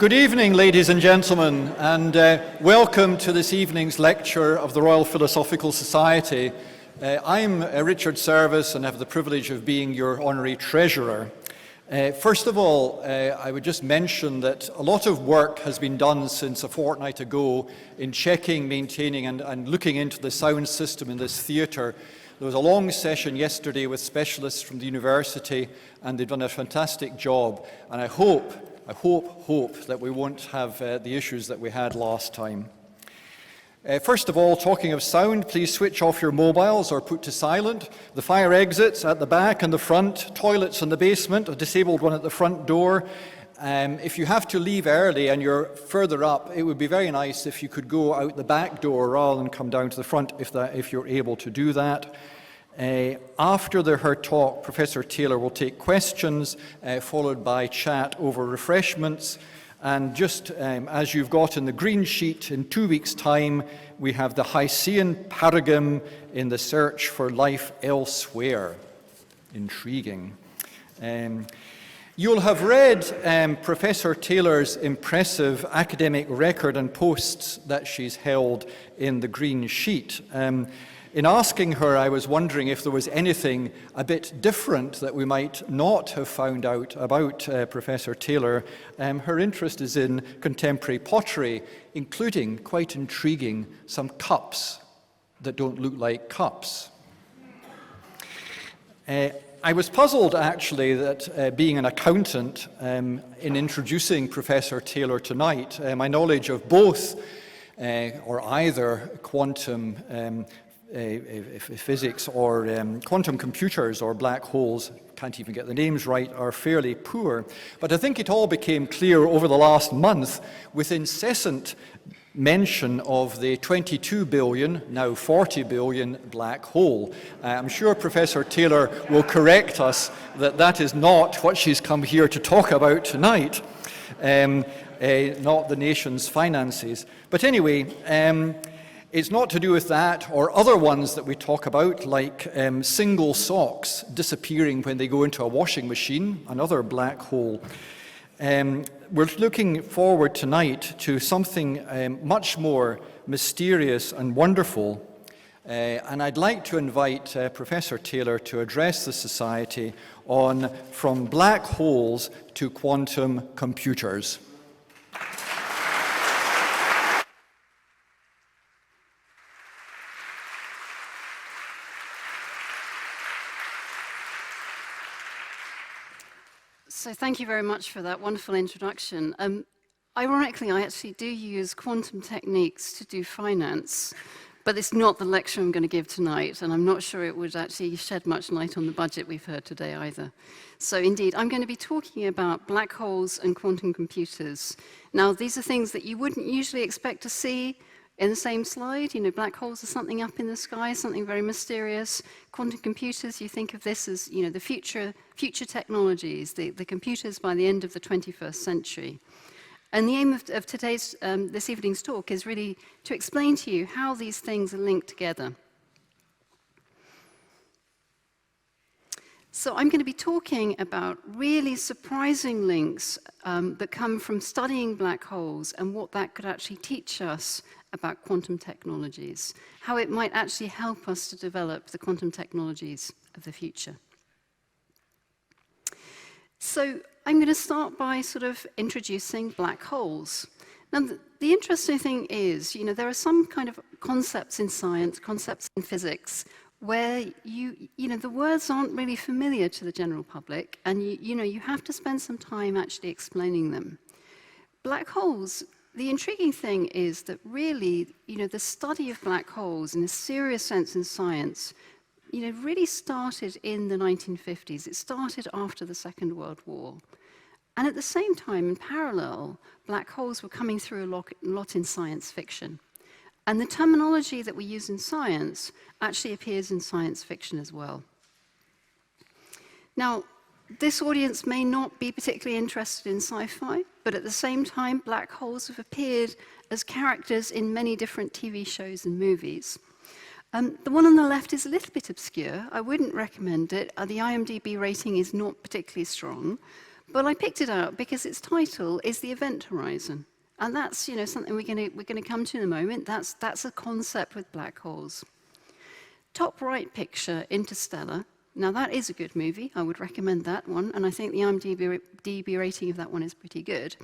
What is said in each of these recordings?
Good evening, ladies and gentlemen, and welcome to this evening's lecture of the Royal Philosophical Society. I'm Richard Service and have the privilege of being your honorary treasurer. First of all, I would just mention that a lot of work has been done since a fortnight ago in checking, maintaining and looking into the sound system in this theatre. There was a long session yesterday with specialists from the university, and they've done a fantastic job, and I hope that we won't have the issues that we had last time. First of all, talking of sound, please switch off your mobiles or put to silent. The fire exits at the back and the front, toilets in the basement, a disabled one at the front door. If you have to leave early and you're further up, it would be very nice if you could go out the back door rather than come down to the front if you're able to do that. After her talk, Professor Taylor will take questions, followed by chat over refreshments. And just as you've got in the green sheet, in 2 weeks' time, we have the Hayean Paradigm in the Search for Life Elsewhere. Intriguing. You'll have read Professor Taylor's impressive academic record and posts that she's held in the green sheet. In asking her, I was wondering if there was anything a bit different that we might not have found out about Professor Taylor. Her interest is in contemporary pottery, including, quite intriguing, some cups that don't look like cups. I was puzzled, actually, that being an accountant, in introducing Professor Taylor tonight, my knowledge of both or either quantum physics or quantum computers or black holes, can't even get the names right, are fairly poor. But I think it all became clear over the last month with incessant mention of the 22 billion, now 40 billion black hole. I'm sure Professor Taylor will correct us that that is not what she's come here to talk about tonight, not the nation's finances. But anyway, it's not to do with that or other ones that we talk about, like single socks disappearing when they go into a washing machine, another black hole. We're looking forward tonight to something much more mysterious and wonderful. And I'd like to invite Professor Taylor to address the Society on From Black Holes to Quantum Computers. So thank you very much for that wonderful introduction. Ironically, I actually do use quantum techniques to do finance, but it's not the lecture I'm going to give tonight, and I'm not sure it would actually shed much light on the budget we've heard today either. So indeed, I'm going to be talking about black holes and quantum computers. Now, these are things that you wouldn't usually expect to see in the same slide. You know, black holes are something up in the sky, something very mysterious. Quantum computers, you think of this as, you know, the future technologies, the computers by the end of the 21st century. And the aim of today's, this evening's talk is really to explain to you how these things are linked together. So I'm going to be talking about really surprising links that come from studying black holes and what that could actually teach us about quantum technologies, how it might actually help us to develop the quantum technologies of the future. So I'm going to start by sort of introducing black holes. Now, the interesting thing is, you know, there are some kind of concepts in science, concepts in physics, where you know, the words aren't really familiar to the general public, and you know, you have to spend some time actually explaining them. Black holes, the intriguing thing is that really, you know, the study of black holes in a serious sense in science, you know, really started in the 1950s. It started after the Second World War. And at the same time, in parallel, black holes were coming through a lot in science fiction. And the terminology that we use in science actually appears in science fiction as well. Now, this audience may not be particularly interested in sci-fi, but at the same time, black holes have appeared as characters in many different TV shows and movies. The one on the left is a little bit obscure. I wouldn't recommend it. The IMDb rating is not particularly strong. But I picked it out because its title is the event horizon. And that's, something we're going to come to in a moment. That's a concept with black holes. Top right picture, Interstellar. Now that is a good movie. I would recommend that one. And I think the IMDb rating of that one is pretty good.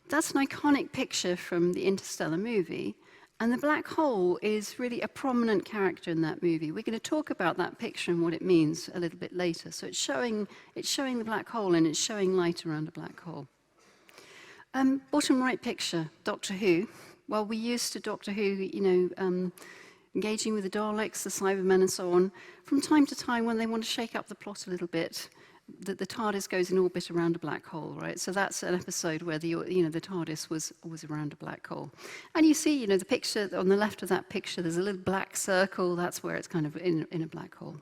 That's an iconic picture from the Interstellar movie. And the black hole is really a prominent character in that movie. We're going to talk about that picture and what it means a little bit later. So it's showing the black hole, and it's showing light around a black hole. Bottom right picture, Doctor Who. Well, we used to Doctor Who, engaging with the Daleks, the Cybermen, and so on. From time to time, when they want to shake up the plot a little bit, the TARDIS goes in orbit around a black hole, right? So that's an episode where the TARDIS was around a black hole. And you see, the picture on the left of that picture, there's a little black circle. That's where it's kind of in a black hole.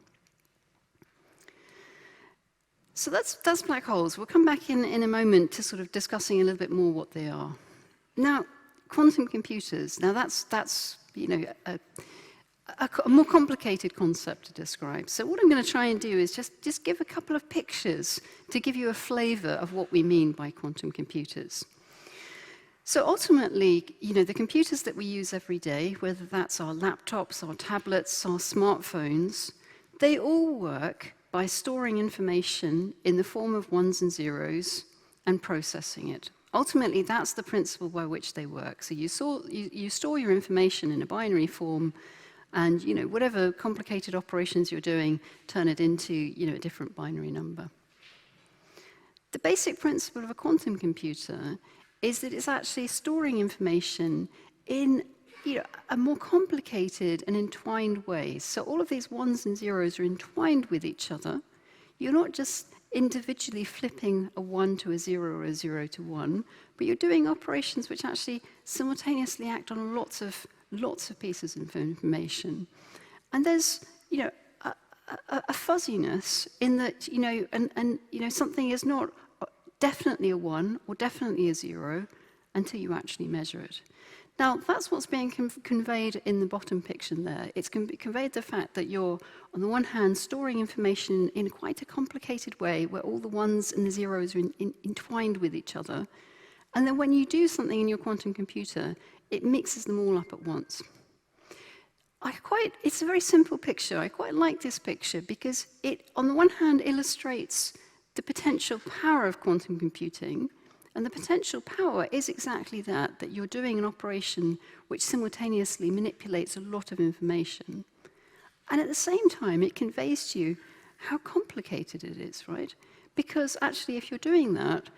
So that's black holes. We'll come back in a moment to sort of discussing a little bit more what they are. Now, quantum computers. Now that's a more complicated concept to describe. So what I'm going to try and do is just give a couple of pictures to give you a flavor of what we mean by quantum computers. So ultimately, the computers that we use every day, whether that's our laptops, our tablets, our smartphones, they all work by storing information in the form of ones and zeros and processing it. Ultimately, that's the principle by which they work. So you store your information in a binary form, and whatever complicated operations you're doing, turn it into a different binary number. The basic principle of a quantum computer is that it's actually storing information in a more complicated and entwined way. So all of these ones and zeros are entwined with each other. You're not just individually flipping a 1 to a 0 or a 0 to 1, but you're doing operations which actually simultaneously act on lots of pieces of information. And there's, a fuzziness in that, something is not definitely a 1 or definitely a 0 until you actually measure it. Now, that's what's being conveyed in the bottom picture there. It's conveyed the fact that you're, on the one hand, storing information in quite a complicated way where all the ones and the zeros are entwined with each other. And then when you do something in your quantum computer, it mixes them all up at once. It's a very simple picture. I quite like this picture because it, on the one hand, illustrates the potential power of quantum computing. And the potential power is exactly that you're doing an operation which simultaneously manipulates a lot of information. And at the same time, it conveys to you how complicated it is, right? Because actually, if you're doing that,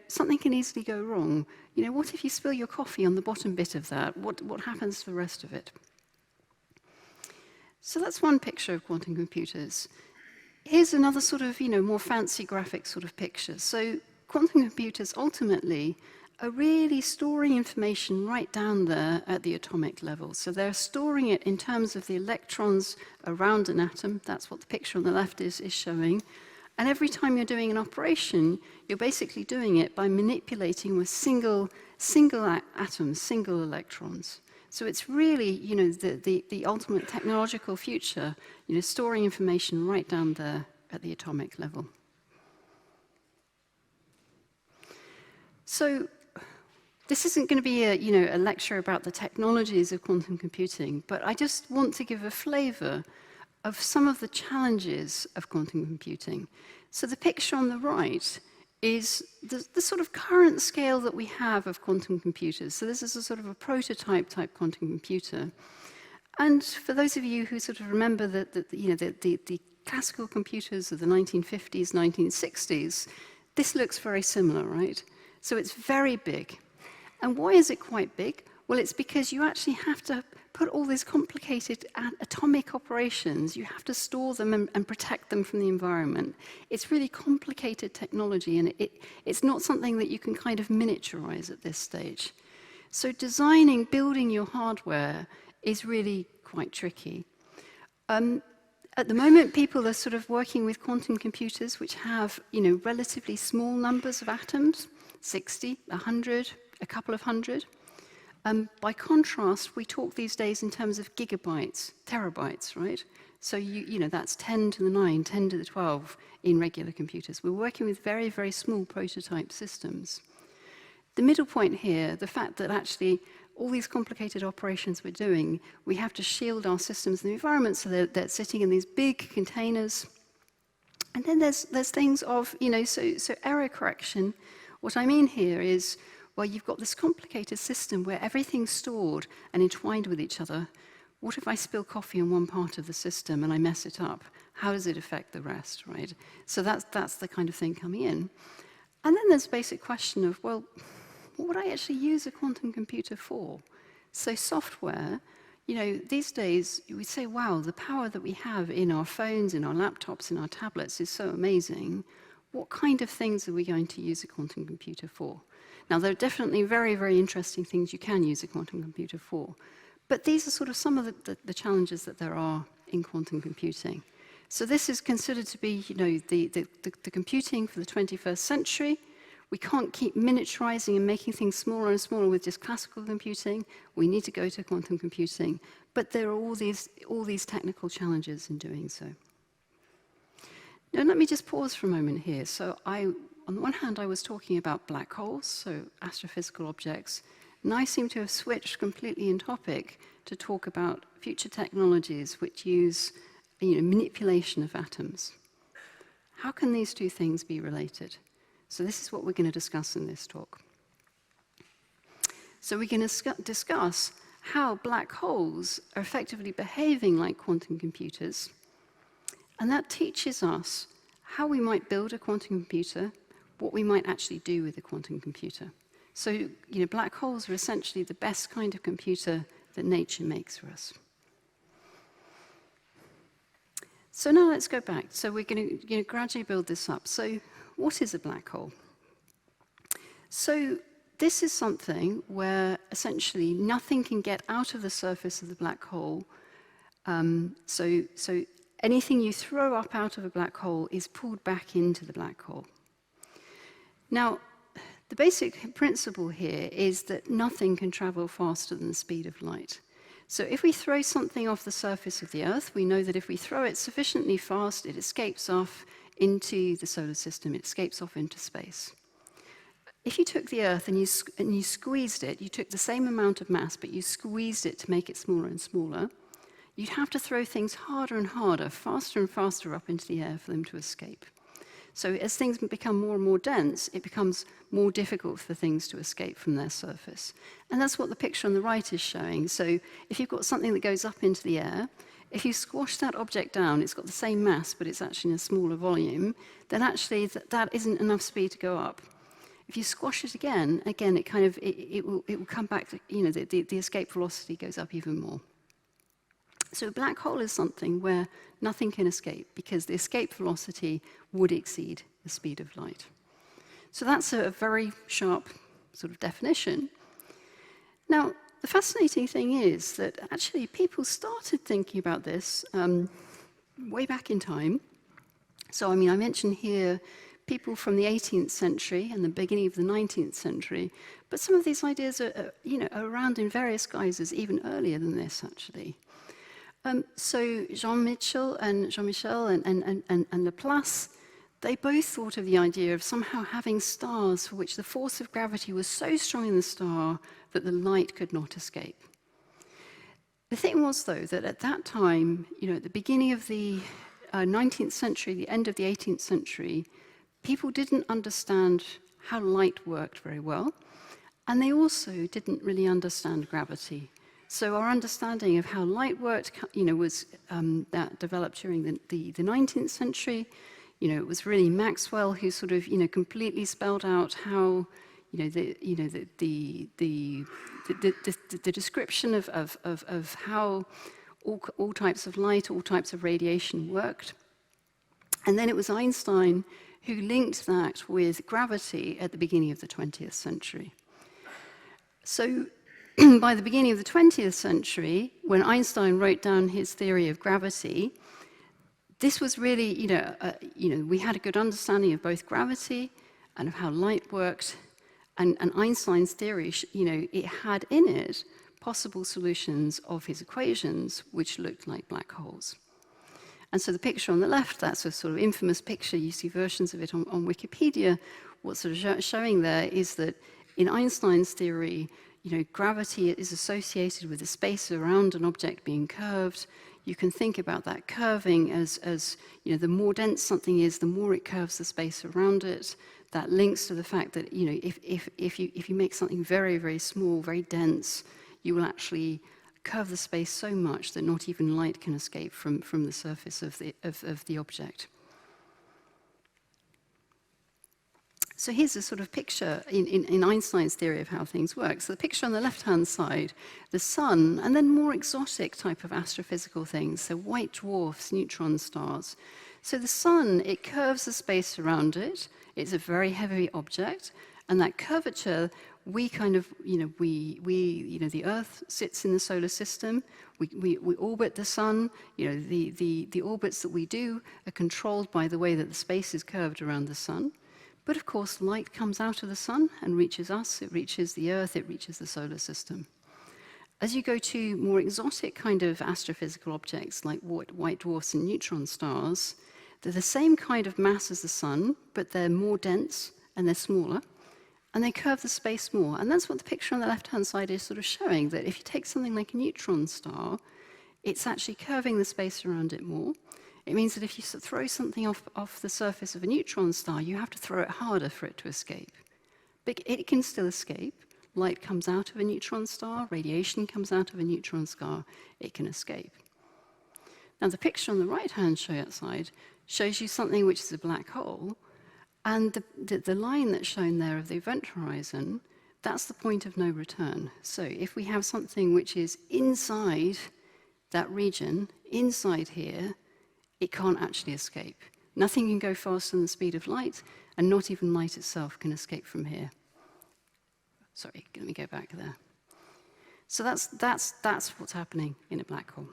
something can easily go wrong. What if you spill your coffee on the bottom bit of that? What happens to the rest of it? So that's one picture of quantum computers. Here's another sort of, more fancy graphic sort of picture. So quantum computers ultimately are really storing information right down there at the atomic level. So they're storing it in terms of the electrons around an atom. That's what the picture on the left is showing. And every time you're doing an operation, you're basically doing it by manipulating with single atoms, single electrons. So it's really, the ultimate technological future, storing information right down there at the atomic level. So this isn't going to be a lecture about the technologies of quantum computing, but I just want to give a flavor of some of the challenges of quantum computing. So the picture on the right is the sort of current scale that we have of quantum computers. So this is a sort of a prototype type quantum computer. And for those of you who sort of remember the classical computers of the 1950s, 1960s, this looks very similar, right? So it's very big. And why is it quite big? Well, it's because you actually have to put all these complicated atomic operations, you have to store them and protect them from the environment. It's really complicated technology, and it's not something that you can kind of miniaturize at this stage. So building your hardware is really quite tricky. At the moment, people are sort of working with quantum computers which have, relatively small numbers of atoms, 60, 100, a couple of hundred. By contrast, we talk these days in terms of gigabytes, terabytes, right? So that's 10 to the 9, 10 to the 12 in regular computers. We're working with very, very small prototype systems. The middle point here, the fact that actually all these complicated operations we're doing, we have to shield our systems in the environment so they're sitting in these big containers. And then there's things of, so error correction. What I mean here is, well, you've got this complicated system where everything's stored and entwined with each other. What if I spill coffee on one part of the system and I mess it up? How does it affect the rest, right? So that's the kind of thing coming in. And then there's a basic question of, well, what would I actually use a quantum computer for? So software, these days we say, wow, the power that we have in our phones, in our laptops, in our tablets is so amazing. What kind of things are we going to use a quantum computer for? Now, there are definitely very, very interesting things you can use a quantum computer for. But these are sort of some of the challenges that there are in quantum computing. So this is considered to be, the computing for the 21st century. We can't keep miniaturizing and making things smaller and smaller with just classical computing. We need to go to quantum computing. But there are all these technical challenges in doing so. Now, let me just pause for a moment here. So on the one hand, I was talking about black holes, so astrophysical objects. And I seem to have switched completely in topic to talk about future technologies which use manipulation of atoms. How can these two things be related? So this is what we're going to discuss in this talk. So we're going to discuss how black holes are effectively behaving like quantum computers. And that teaches us how we might build a quantum computer, what we might actually do with a quantum computer. So, black holes are essentially the best kind of computer that nature makes for us. So now let's go back. So we're going to gradually build this up. So what is a black hole? So this is something where essentially nothing can get out of the surface of the black hole. So anything you throw up out of a black hole is pulled back into the black hole. Now, the basic principle here is that nothing can travel faster than the speed of light. So if we throw something off the surface of the Earth, we know that if we throw it sufficiently fast, it escapes off into the solar system, it escapes off into space. If you took the Earth and you squeezed it, you took the same amount of mass, but you squeezed it to make it smaller and smaller, you'd have to throw things harder and harder, faster and faster up into the air for them to escape. So as things become more and more dense, it becomes more difficult for things to escape from their surface. And that's what the picture on the right is showing. So if you've got something that goes up into the air, if you squash that object down, it's got the same mass, but it's actually in a smaller volume, then actually that isn't enough speed to go up. If you squash it again, it will come back to, the escape velocity goes up even more. So a black hole is something where nothing can escape because the escape velocity would exceed the speed of light. So that's a very sharp sort of definition. Now, the fascinating thing is that actually people started thinking about this way back in time. So, I mentioned here people from the 18th century and the beginning of the 19th century, but some of these ideas are around in various guises even earlier than this, actually. So Jean-Michel and Laplace, they both thought of the idea of somehow having stars for which the force of gravity was so strong in the star that the light could not escape. The thing was, though, that at that time, at the beginning of the 19th century, the end of the 18th century, people didn't understand how light worked very well, and they also didn't really understand gravity. So our understanding of how light worked, was that developed during the 19th century. It was really Maxwell who sort of, completely spelled out how, the description of how all types of light, all types of radiation worked. And then it was Einstein who linked that with gravity at the beginning of the 20th century. So by the beginning of the 20th century, when Einstein wrote down his theory of gravity, this was really, we had a good understanding of both gravity and of how light worked, and Einstein's theory, it had in it possible solutions of his equations which looked like black holes. And so the picture on the left, that's a sort of infamous picture. You see versions of it on Wikipedia. What's sort of showing there is that in Einstein's theory, gravity is associated with the space around an object being curved. You can think about that curving as the more dense something is, the more it curves the space around it. That links to the fact that if you make something very, very small, very dense, you will actually curve the space so much that not even light can escape from the surface of the object. So here's a sort of picture in Einstein's theory of how things work. So the picture on the left-hand side, the sun, and then more exotic type of astrophysical things, so white dwarfs, neutron stars. So the sun, it curves the space around it. It's a very heavy object, and that curvature, we kind of, the Earth sits in the solar system. We orbit the sun. The orbits that we do are controlled by the way that the space is curved around the sun. But of course, light comes out of the sun and reaches us, it reaches the Earth, it reaches the solar system. As you go to more exotic kind of astrophysical objects like white dwarfs and neutron stars, they're the same kind of mass as the sun, but they're more dense and they're smaller, and they curve the space more. And that's what the picture on the left-hand side is sort of showing, that if you take something like a neutron star, it's actually curving the space around it more. It means that if you throw something off the surface of a neutron star, you have to throw it harder for it to escape. But it can still escape. Light comes out of a neutron star, radiation comes out of a neutron star, it can escape. Now the picture on the right-hand side shows you something which is a black hole, and the line that's shown there of the event horizon, that's the point of no return. So if we have something which is inside that region, inside here, it can't actually escape. Nothing can go faster than the speed of light, and not even light itself can escape from here. Sorry, let me go back there. So that's what's happening in a black hole.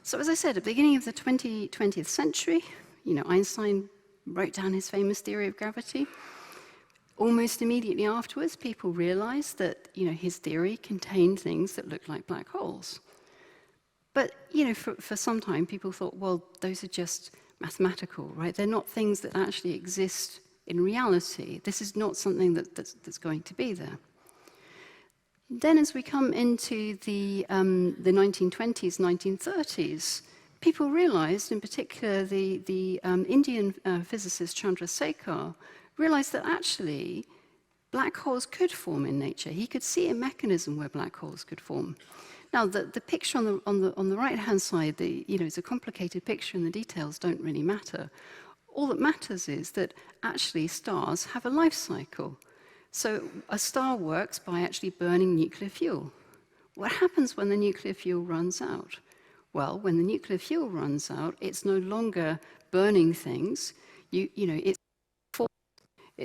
So as I said, at the beginning of the 20th century, Einstein wrote down his famous theory of gravity. Almost immediately afterwards, people realized that his theory contained things that looked like black holes. But, for some time, people thought, well, those are just mathematical, right? They're not things that actually exist in reality. This is not something that's going to be there. Then as we come into the 1920s, 1930s, people realized, in particular the Indian physicist Chandrasekhar, realized that actually black holes could form in nature. He could see a mechanism where black holes could form. Now, the picture on the right-hand side, it's a complicated picture and the details don't really matter. All that matters is that actually stars have a life cycle. So a star works by actually burning nuclear fuel. What happens when the nuclear fuel runs out? Well, when the nuclear fuel runs out, it's no longer burning things. It's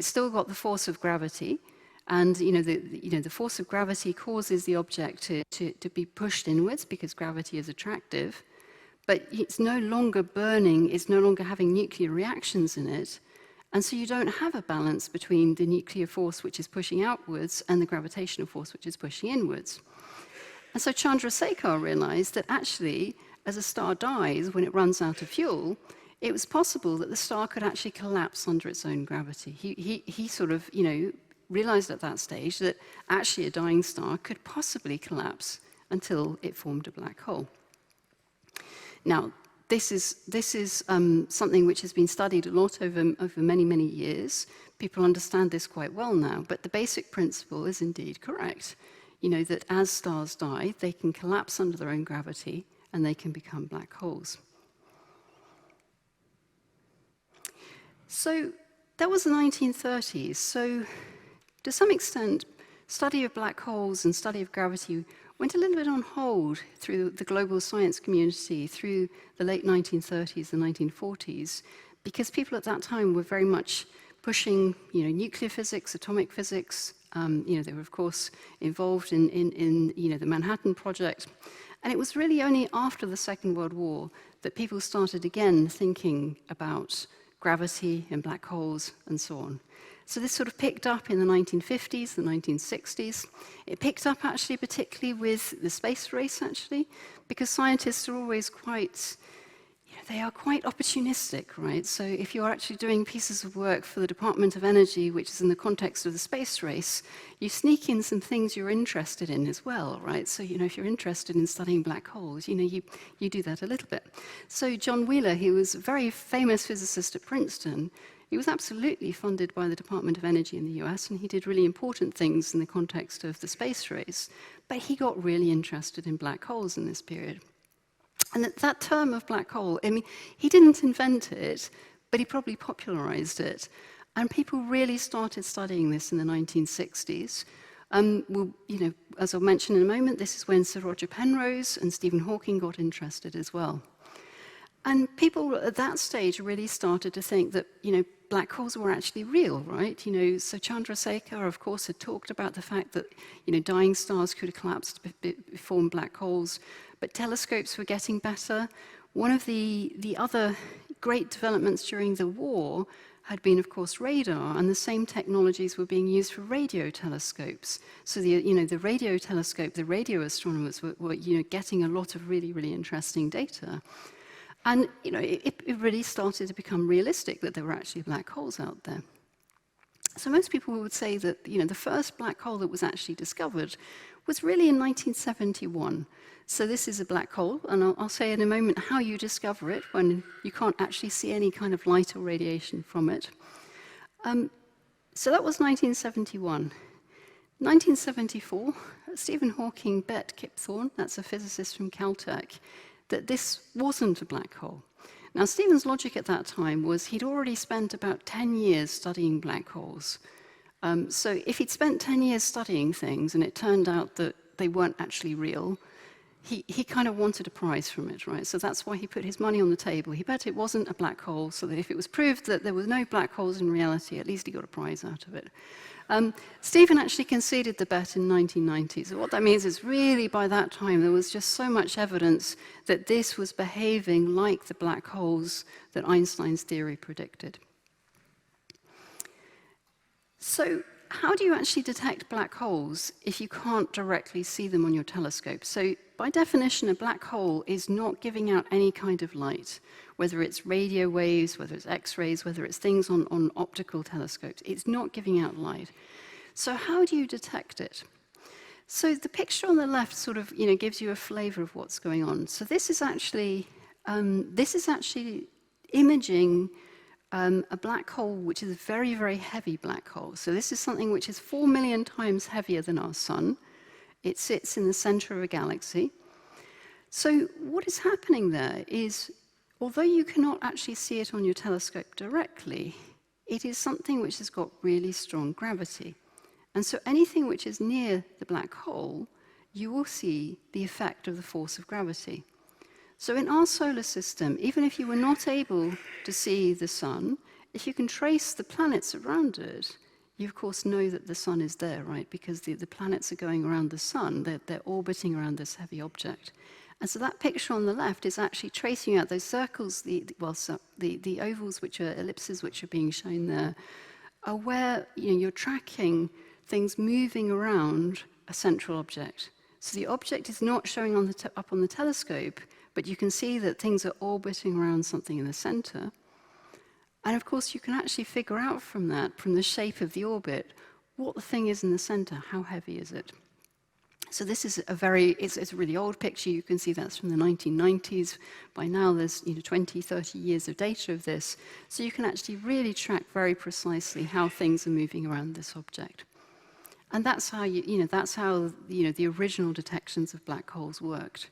still got the force of gravity. And the force of gravity causes the object to be pushed inwards because gravity is attractive, but it's no longer burning, it's no longer having nuclear reactions in it, and so you don't have a balance between the nuclear force which is pushing outwards and the gravitational force which is pushing inwards. And so Chandrasekhar realized that actually, as a star dies when it runs out of fuel, it was possible that the star could actually collapse under its own gravity. He sort of, realized at that stage that actually a dying star could possibly collapse until it formed a black hole. Now, this is something which has been studied a lot over many, many years. People understand this quite well now, but the basic principle is indeed correct. That as stars die, they can collapse under their own gravity and they can become black holes. So that was the 1930s. So to some extent, study of black holes and study of gravity went a little bit on hold through the global science community through the late 1930s and 1940s, because people at that time were very much pushing, nuclear physics, atomic physics. They were, of course, involved in the Manhattan Project. And it was really only after the Second World War that people started again thinking about gravity and black holes and so on. So this sort of picked up in the 1950s, the 1960s. It picked up actually particularly with the space race, actually, because scientists are always quite, they are quite opportunistic, right? So if you're actually doing pieces of work for the Department of Energy, which is in the context of the space race, you sneak in some things you're interested in as well, right? So, if you're interested in studying black holes, you do that a little bit. So John Wheeler, he was a very famous physicist at Princeton. He was absolutely funded by the Department of Energy in the US, and he did really important things in the context of the space race. But he got really interested in black holes in this period. And that term of black hole, he didn't invent it, but he probably popularized it. And people really started studying this in the 1960s. As I'll mention in a moment, this is when Sir Roger Penrose and Stephen Hawking got interested as well. And people at that stage really started to think that, black holes were actually real, right? So Chandrasekhar, of course, had talked about the fact that, dying stars could collapse to form black holes, but telescopes were getting better. One of the other great developments during the war had been, of course, radar, and the same technologies were being used for radio telescopes. So the radio telescope, the radio astronomers were getting a lot of really, really interesting data. And it really started to become realistic that there were actually black holes out there. So most people would say that the first black hole that was actually discovered was really in 1971. So this is a black hole, and I'll say in a moment how you discover it when you can't actually see any kind of light or radiation from it. So that was 1971. 1974, Stephen Hawking bet Kip Thorne, that's a physicist from Caltech, that this wasn't a black hole. Now, Stephen's logic at that time was he'd already spent about 10 years studying black holes. So if he'd spent 10 years studying things and it turned out that they weren't actually real, he kind of wanted a prize from it, right? So that's why he put his money on the table. He bet it wasn't a black hole, so that if it was proved that there were no black holes in reality, at least he got a prize out of it. Stephen actually conceded the bet in 1990. So what that means is really by that time there was just so much evidence that this was behaving like the black holes that Einstein's theory predicted. So how do you actually detect black holes if you can't directly see them on your telescope? So by definition, a black hole is not giving out any kind of light, whether it's radio waves, whether it's X-rays, whether it's things on optical telescopes. It's not giving out light. So how do you detect it? So the picture on the left sort of gives you a flavor of what's going on. So this is actually imaging a black hole which is a very, very heavy black hole. So this is something which is 4 million times heavier than our sun. It sits in the center of a galaxy. So what is happening there is, although you cannot actually see it on your telescope directly, it is something which has got really strong gravity. And so anything which is near the black hole, you will see the effect of the force of gravity. So in our solar system, even if you were not able to see the sun, if you can trace the planets around it, you of course know that the sun is there, right? Because the planets are going around the sun, they're orbiting around this heavy object. And so that picture on the left is actually tracing out those circles, the ovals, which are ellipses, which are being shown there, are where you're tracking things moving around a central object. So the object is not showing up on the telescope, but you can see that things are orbiting around something in the center. And of course, you can actually figure out from that, from the shape of the orbit, what the thing is in the center, how heavy is it. So this is it's a really old picture. You can see that's from the 1990s. By now, there's 20, 30 years of data of this. So you can actually really track very precisely how things are moving around this object. And that's how the original detections of black holes worked.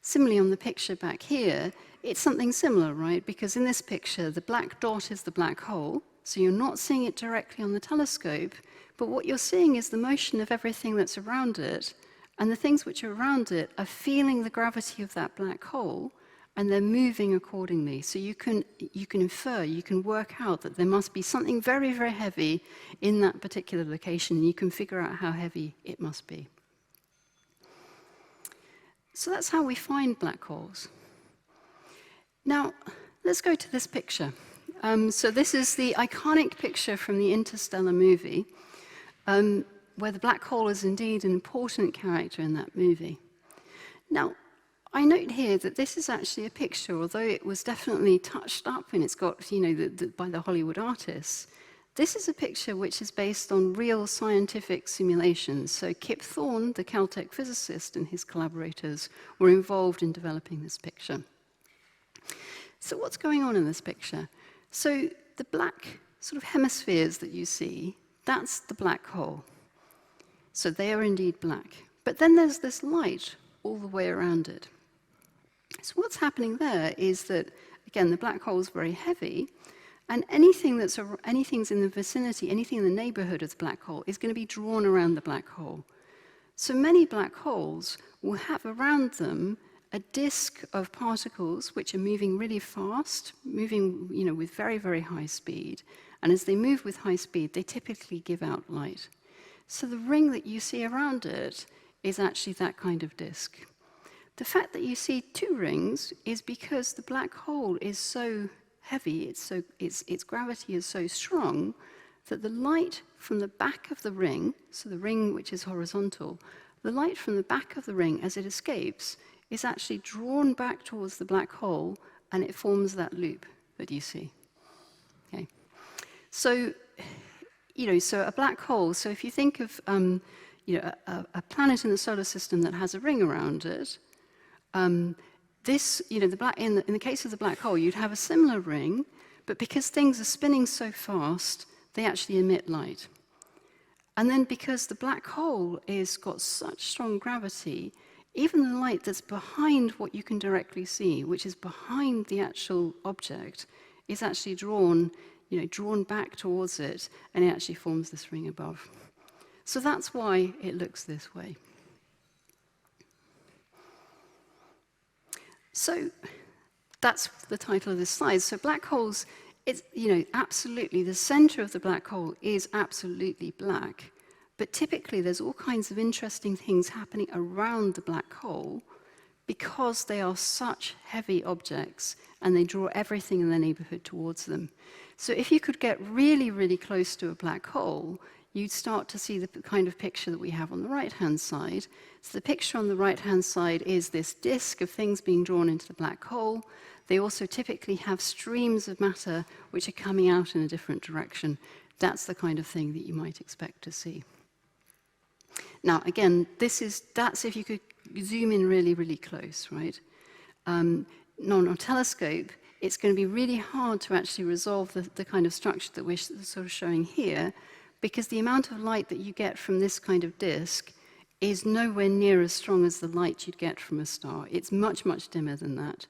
Similarly, on the picture back here, it's something similar, right? Because in this picture, the black dot is the black hole, so you're not seeing it directly on the telescope, but what you're seeing is the motion of everything that's around it, and the things which are around it are feeling the gravity of that black hole, and they're moving accordingly. So you can infer, you can work out that there must be something very, very heavy in that particular location, and you can figure out how heavy it must be. So that's how we find black holes. Now, let's go to this picture. So this is the iconic picture from the Interstellar movie, where the black hole is indeed an important character in that movie. Now, I note here that this is actually a picture, although it was definitely touched up and it's got, by the Hollywood artists. This is a picture which is based on real scientific simulations. So Kip Thorne, the Caltech physicist, and his collaborators were involved in developing this picture. So what's going on in this picture? So the black sort of hemispheres that you see, that's the black hole. So they are indeed black. But then there's this light all the way around it. So what's happening there is that, again, the black hole is very heavy, and anything's in the vicinity, anything in the neighborhood of the black hole is going to be drawn around the black hole. So many black holes will have around them a disk of particles which are moving really fast, moving with very, very high speed. And as they move with high speed, they typically give out light. So the ring that you see around it is actually that kind of disk. The fact that you see two rings is because the black hole is so heavy, its gravity is so strong, that the light from the back of the ring, so the ring which is horizontal, the light from the back of the ring as it escapes is actually drawn back towards the black hole, and it forms that loop that you see. Okay. So, so a black hole, so if you think of a planet in the solar system that has a ring around it, in the case of the black hole, you'd have a similar ring, but because things are spinning so fast, they actually emit light. And then because the black hole has got such strong gravity, even the light that's behind what you can directly see, which is behind the actual object, is actually drawn back towards it, and it actually forms this ring above. So that's why it looks this way. So that's the title of this slide. So black holes, it's, absolutely, the center of the black hole is absolutely black. But typically, there's all kinds of interesting things happening around the black hole because they are such heavy objects and they draw everything in their neighborhood towards them. So if you could get really, really close to a black hole, you'd start to see the kind of picture that we have on the right-hand side. So the picture on the right-hand side is this disk of things being drawn into the black hole. They also typically have streams of matter which are coming out in a different direction. That's the kind of thing that you might expect to see. Now, again, that's if you could zoom in really, really close, right? On a telescope, it's going to be really hard to actually resolve the kind of structure that we're sort of showing here, because the amount of light that you get from this kind of disk is nowhere near as strong as the light you'd get from a star. It's much, much dimmer than that.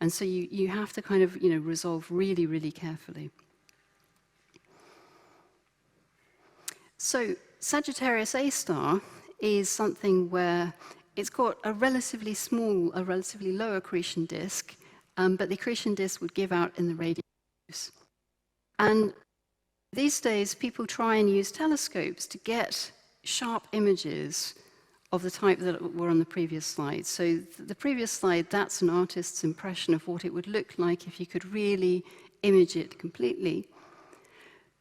And so you have to kind of, resolve really, really carefully. So Sagittarius A star is something where it's got a relatively low accretion disk, but the accretion disk would give out in the radio waves. And these days, people try and use telescopes to get sharp images of the type that were on the previous slide. So the previous slide, that's an artist's impression of what it would look like if you could really image it completely.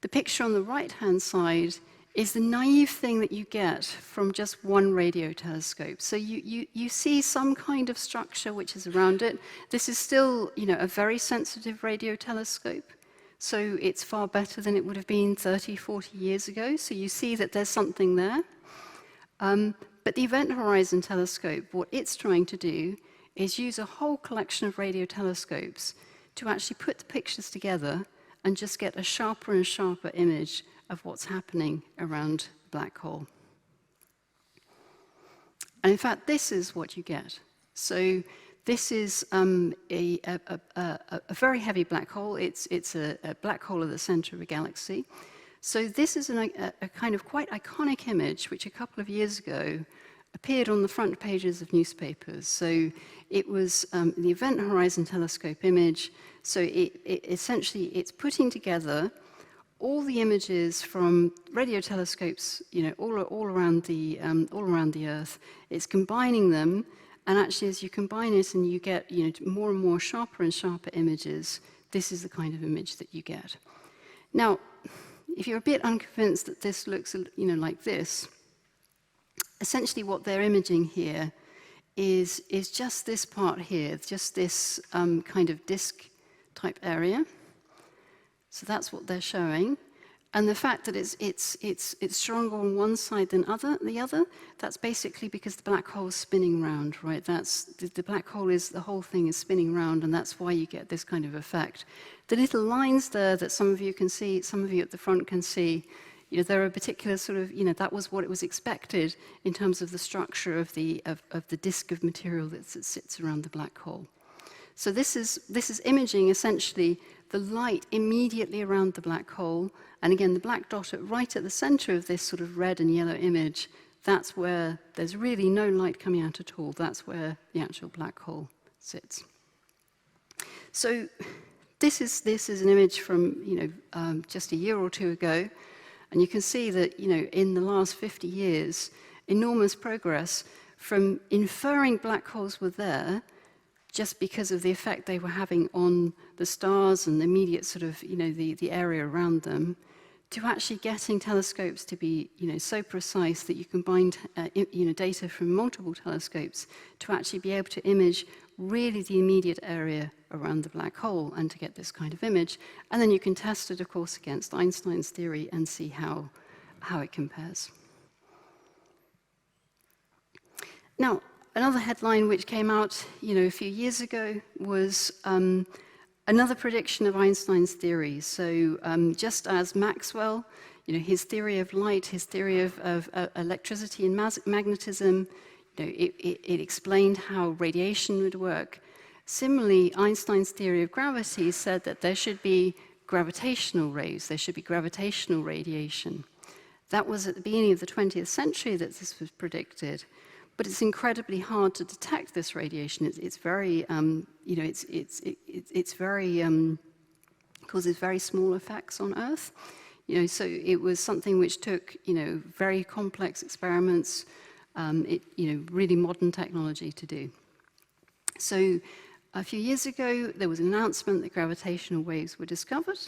The picture on the right-hand side is the naive thing that you get from just one radio telescope. So you see some kind of structure which is around it. This is still, a very sensitive radio telescope. So it's far better than it would have been 30, 40 years ago. So you see that there's something there. But the Event Horizon Telescope, what it's trying to do is use a whole collection of radio telescopes to actually put the pictures together and just get a sharper and sharper image of what's happening around the black hole. And in fact, this is what you get. So this is a very heavy black hole. It's a black hole at the center of a galaxy. So this is a kind of quite iconic image, which a couple of years ago appeared on the front pages of newspapers. So it was the Event Horizon Telescope image. So essentially, it's putting together all the images from radio telescopes, all around the Earth. It's combining them, and actually, as you combine it and you get, more and more sharper and sharper images, this is the kind of image that you get. Now, if you're a bit unconvinced that this looks, like this, essentially what they're imaging here is just this part here, just this kind of disk-type area. So that's what they're showing. And the fact that it's stronger on one side than the other, that's basically because the black hole is spinning round, right? That's the black hole the whole thing is spinning round, and that's why you get this kind of effect. The little lines there that some of you can see, some of you at the front can see, there are particular sort of, that was what it was expected in terms of the structure of the disk of material that sits around the black hole. So this is imaging essentially the light immediately around the black hole. And again, the black dot right at the center of this sort of red and yellow image, that's where there's really no light coming out at all. That's where the actual black hole sits. So this is an image from just a year or two ago. And you can see that in the last 50 years, enormous progress from inferring black holes were there just because of the effect they were having on the stars and the immediate sort of, the area around them, to actually getting telescopes to be, so precise that you combine, data from multiple telescopes to actually be able to image really the immediate area around the black hole and to get this kind of image. And then you can test it, of course, against Einstein's theory and see how it compares. Now, another headline which came out, a few years ago was another prediction of Einstein's theory. So just as Maxwell, his theory of light, his theory of electricity and magnetism, it explained how radiation would work. Similarly, Einstein's theory of gravity said that there should be gravitational rays, there should be gravitational radiation. That was at the beginning of the 20th century that this was predicted. But it's incredibly hard to detect this radiation. It's very, it's very causes very small effects on Earth. So it was something which took, very complex experiments, really modern technology to do. So a few years ago, there was an announcement that gravitational waves were discovered.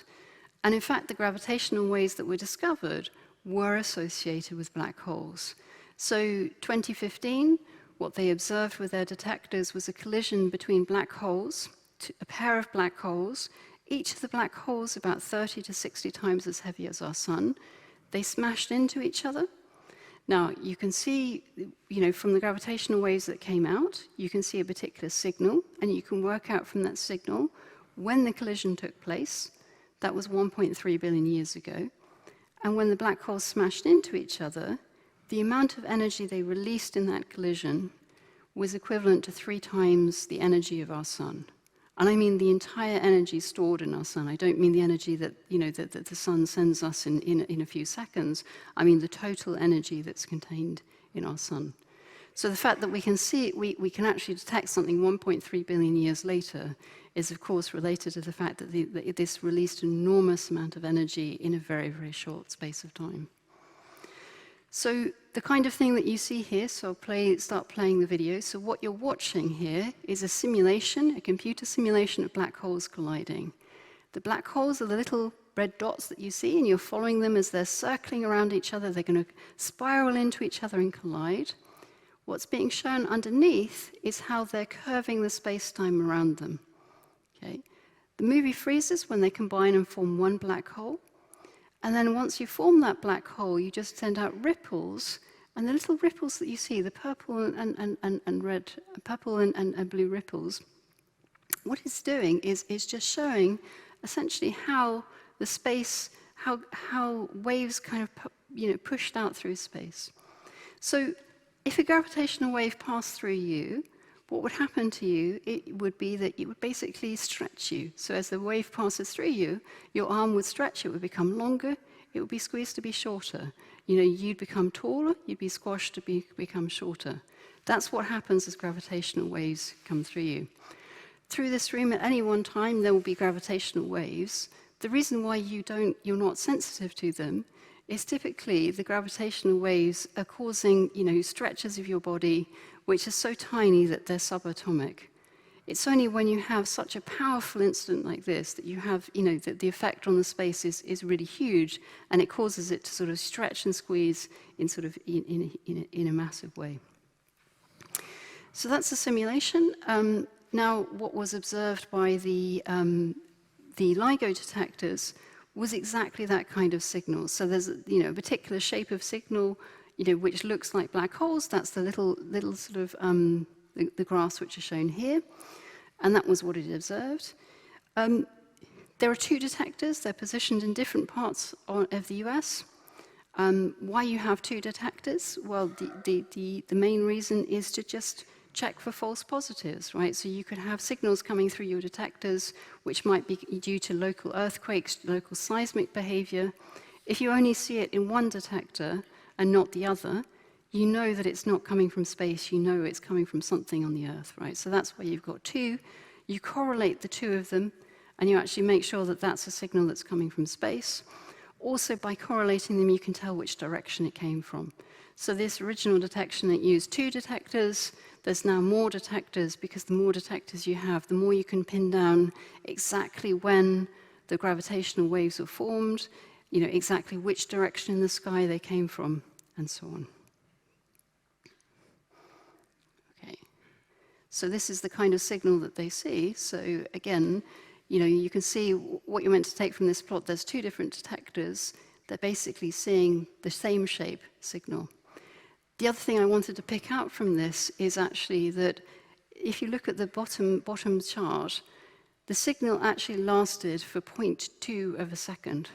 And in fact, the gravitational waves that were discovered were associated with black holes. So 2015, what they observed with their detectors was a collision between black holes, a pair of black holes, each of the black holes about 30 to 60 times as heavy as our sun. They smashed into each other. Now, you can see, from the gravitational waves that came out, you can see a particular signal, and you can work out from that signal when the collision took place. That was 1.3 billion years ago. And when the black holes smashed into each other, the amount of energy they released in that collision was equivalent to 3 times the energy of our sun. And I mean the entire energy stored in our sun. I don't mean the energy that, that the sun sends us in a few seconds. I mean the total energy that's contained in our sun. So the fact that we can see it, we can actually detect something 1.3 billion years later is, of course, related to the fact that this released an enormous amount of energy in a very, very short space of time. So the kind of thing that you see here, so I'll start playing the video. So what you're watching here is a simulation, a computer simulation of black holes colliding. The black holes are the little red dots that you see, and you're following them as they're circling around each other. They're going to spiral into each other and collide. What's being shown underneath is how they're curving the space-time around them. Okay? The movie freezes when they combine and form one black hole. And then once you form that black hole, you just send out ripples, and the little ripples that you see, the purple and red, purple and blue ripples, what it's doing is just showing essentially how the space, how waves kind of pushed out through space. So if a gravitational wave passed through you, what would happen to you, it would be that it would basically stretch you. So as the wave passes through you, your arm would stretch, it would become longer, it would be squeezed to be shorter. You'd become taller, you'd be squashed to become shorter. That's what happens as gravitational waves come through you. Through this room at any one time, there will be gravitational waves. The reason why you're not sensitive to them is typically the gravitational waves are causing, stretches of your body which are so tiny that they're subatomic. It's only when you have such a powerful incident like this that you have, that the effect on the space is really huge, and it causes it to sort of stretch and squeeze in sort of in a massive way. So that's the simulation. Now, what was observed by the LIGO detectors was exactly that kind of signal. So there's a particular shape of signal, which looks like black holes. That's the little sort of the graphs which are shown here, and that was what it observed. There are two detectors. They're positioned in different parts of the US. Why you have two detectors? Well, the main reason is to just check for false positives, right? So you could have signals coming through your detectors which might be due to local earthquakes, local seismic behavior. If you only see it in one detector and not the other, you know that it's not coming from space, you know it's coming from something on the Earth, right? So that's why you've got two. You correlate the two of them, and you actually make sure that that's a signal that's coming from space. Also, by correlating them, you can tell which direction it came from. So this original detection, it used two detectors. There's now more detectors, because the more detectors you have, the more you can pin down exactly when the gravitational waves were formed, exactly which direction in the sky they came from, and so on. Okay. So this is the kind of signal that they see. So again, you can see what you're meant to take from this plot. There's two different detectors. They're basically seeing the same shape signal. The other thing I wanted to pick out from this is actually that if you look at the bottom chart, the signal actually lasted for 0.2 of a second.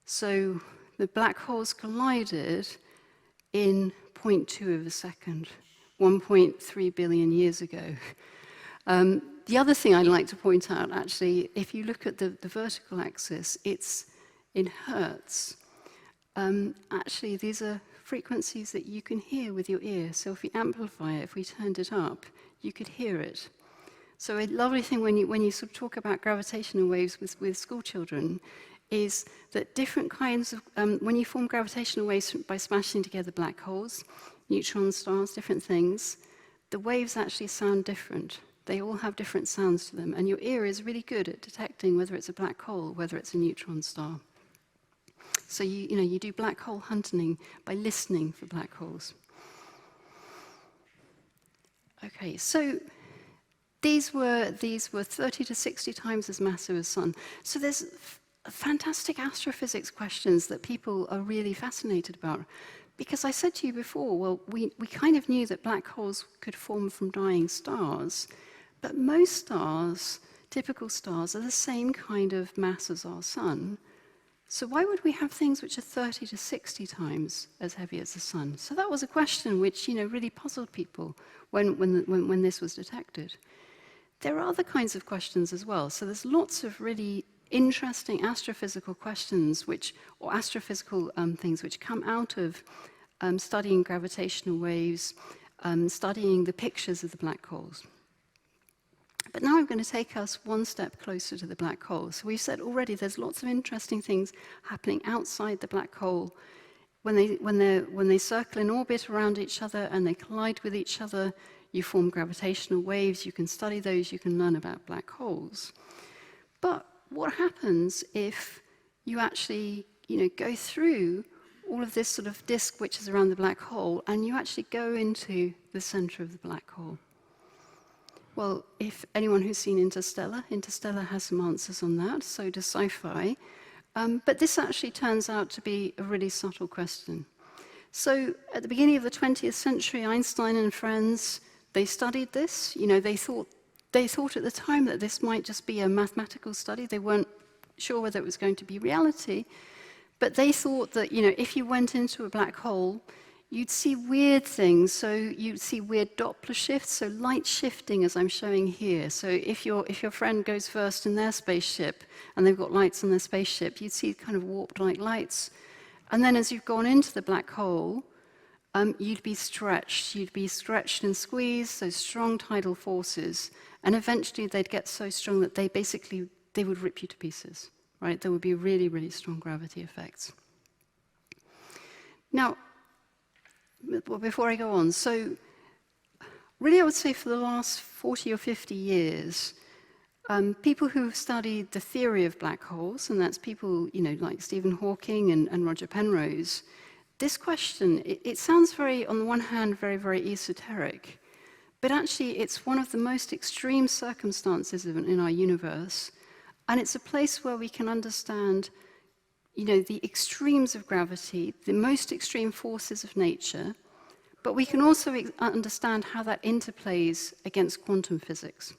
So the black holes collided in 0.2 of a second, 1.3 billion years ago. The other thing I'd like to point out, actually, if you look at the vertical axis, it's in hertz. Actually, these are frequencies that you can hear with your ear. So if we amplify it, if we turned it up, you could hear it. So a lovely thing when you sort of talk about gravitational waves with school children is that different kinds of, when you form gravitational waves by smashing together black holes, neutron stars, different things, the waves actually sound different. They all have different sounds to them, and your ear is really good at detecting whether it's a black hole, whether it's a neutron star. So you do black hole hunting by listening for black holes. Okay, so these were 30 to 60 times as massive as Sun. So there's fantastic astrophysics questions that people are really fascinated about. Because I said to you before, well, we kind of knew that black holes could form from dying stars, but most stars, typical stars, are the same kind of mass as our Sun. So why would we have things which are 30 to 60 times as heavy as the Sun? So that was a question which really puzzled people when this was detected. There are other kinds of questions as well. So there's lots of really interesting astrophysical questions or astrophysical things which come out of studying gravitational waves, studying the pictures of the black holes. But now I'm going to take us one step closer to the black hole. So we've said already there's lots of interesting things happening outside the black hole. When they circle in orbit around each other and they collide with each other, you form gravitational waves. You can study those. You can learn about black holes. But what happens if you actually go through all of this sort of disk which is around the black hole and you actually go into the center of the black hole? Well, if anyone who's seen Interstellar has some answers on that, so does sci-fi. But this actually turns out to be a really subtle question. So at the beginning of the 20th century, Einstein and friends, they studied this. They thought at the time that this might just be a mathematical study. They weren't sure whether it was going to be reality. But they thought that, if you went into a black hole, you'd see weird things. So you'd see weird Doppler shifts, so light shifting, as I'm showing here. So if your friend goes first in their spaceship, and they've got lights on their spaceship, you'd see kind of warped-like lights. And then as you've gone into the black hole, you'd be stretched. You'd be stretched and squeezed, so strong tidal forces. And eventually they'd get so strong that they would rip you to pieces, right? There would be really, really strong gravity effects. Now, before I go on, so really, I would say for the last 40 or 50 years, people who have studied the theory of black holes, and that's people, like Stephen Hawking and Roger Penrose, this question, it sounds very, on the one hand, very, very esoteric, but actually it's one of the most extreme circumstances in our universe, and it's a place where we can understand, the extremes of gravity, the most extreme forces of nature, but we can also understand how that interplays against quantum physics,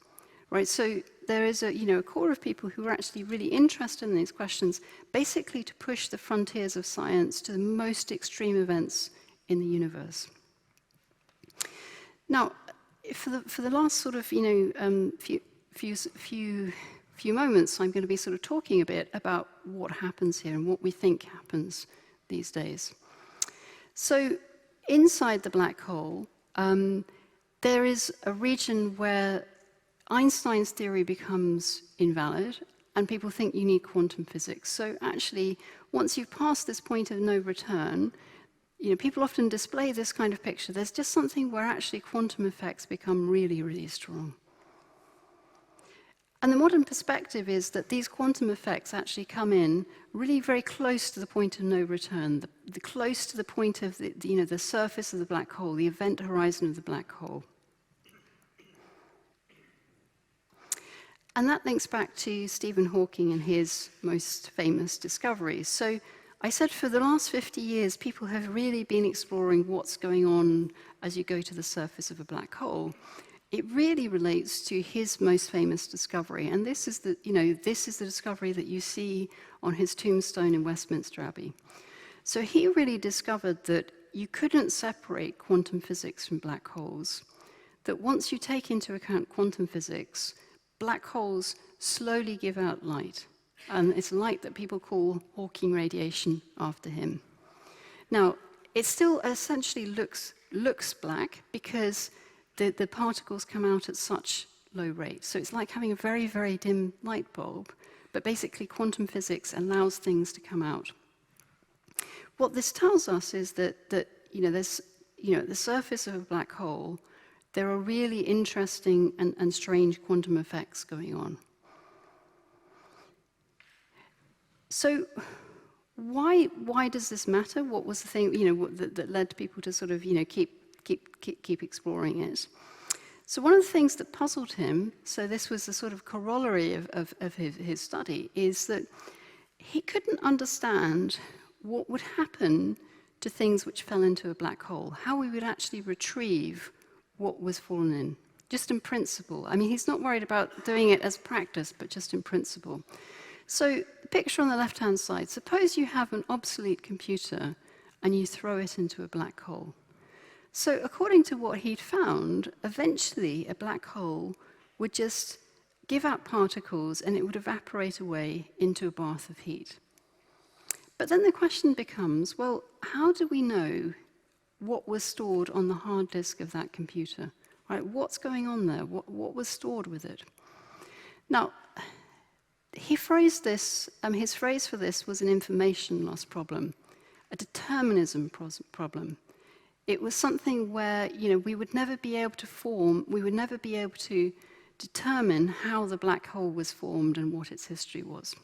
right? So there is a core of people who are actually really interested in these questions, basically to push the frontiers of science to the most extreme events in the universe. Now, for the last sort of few moments, I'm going to be sort of talking a bit about what happens here and what we think happens these days. So inside the black hole, there is a region where Einstein's theory becomes invalid, and people think you need quantum physics. So actually, once you've passed this point of no return, people often display this kind of picture. There's just something where actually quantum effects become really, really strong. And the modern perspective is that these quantum effects actually come in really very close to the point of no return, the close to the point of the surface of the black hole, the event horizon of the black hole. And that links back to Stephen Hawking and his most famous discoveries. So I said for the last 50 years, people have really been exploring what's going on as you go to the surface of a black hole. It really relates to his most famous discovery, and this is the discovery that you see on his tombstone in Westminster Abbey. So he really discovered that you couldn't separate quantum physics from black holes, that once you take into account quantum physics, black holes slowly give out light, and it's light that people call Hawking radiation after him. Now, it still essentially looks black because the particles come out at such low rates. So it's like having a very, very dim light bulb, but basically quantum physics allows things to come out. What this tells us is that at the surface of a black hole, there are really interesting and strange quantum effects going on. So why does this matter? What was the thing that led people to sort of keep exploring it? So one of the things that puzzled him, so this was the sort of corollary of his study, is that he couldn't understand what would happen to things which fell into a black hole, how we would actually retrieve what was fallen in, just in principle. I mean, he's not worried about doing it as practice, but just in principle. So the picture on the left-hand side, suppose you have an obsolete computer and you throw it into a black hole. So according to what he'd found, eventually a black hole would just give out particles and it would evaporate away into a bath of heat. But then the question becomes, well, how do we know what was stored on the hard disk of that computer? Right? What's going on there? What was stored with it? Now, he phrased this, his phrase for this was an information loss problem, a determinism problem. It was something where, we would never be able to determine how the black hole was formed and what its history was.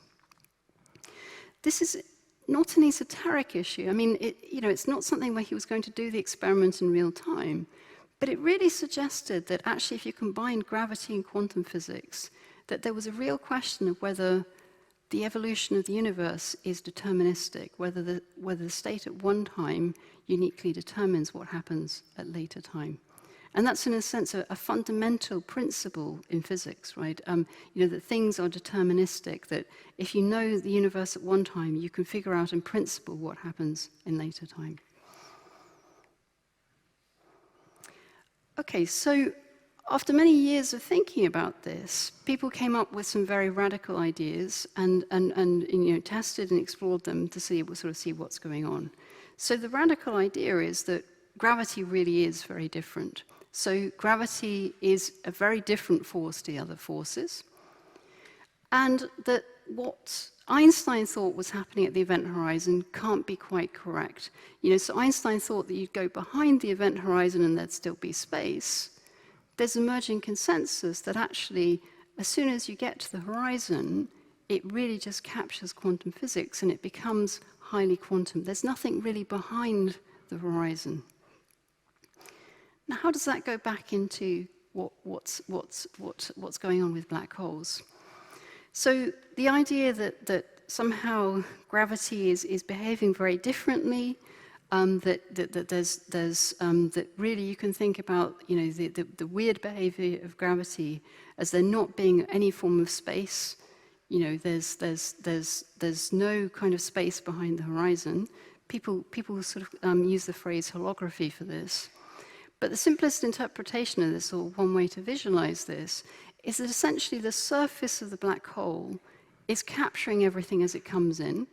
This is not an esoteric issue. I mean, it's not something where he was going to do the experiment in real time, but it really suggested that actually if you combine gravity and quantum physics, that there was a real question of whether the evolution of the universe is deterministic, whether the state at one time uniquely determines what happens at later time. And that's, in a sense, a fundamental principle in physics, right? That things are deterministic, that if you know the universe at one time, you can figure out in principle what happens in later time. Okay, so after many years of thinking about this, people came up with some very radical ideas and tested and explored them to see what's going on. So the radical idea is that gravity really is very different. So gravity is a very different force to the other forces, and that what Einstein thought was happening at the event horizon can't be quite correct. So Einstein thought that you'd go behind the event horizon and there'd still be space. there's emerging consensus that actually, as soon as you get to the horizon, it really just captures quantum physics and it becomes highly quantum. There's nothing really behind the horizon. Now, how does that go back into what's going on with black holes? So the idea that somehow gravity is behaving very differently, that really you can think about, you know, the weird behavior of gravity as there not being any form of space. You know, there's no kind of space behind the horizon. People sort of use the phrase holography for this. But the simplest interpretation of this, or one way to visualize this, is that essentially the surface of the black hole is capturing everything as it comes in.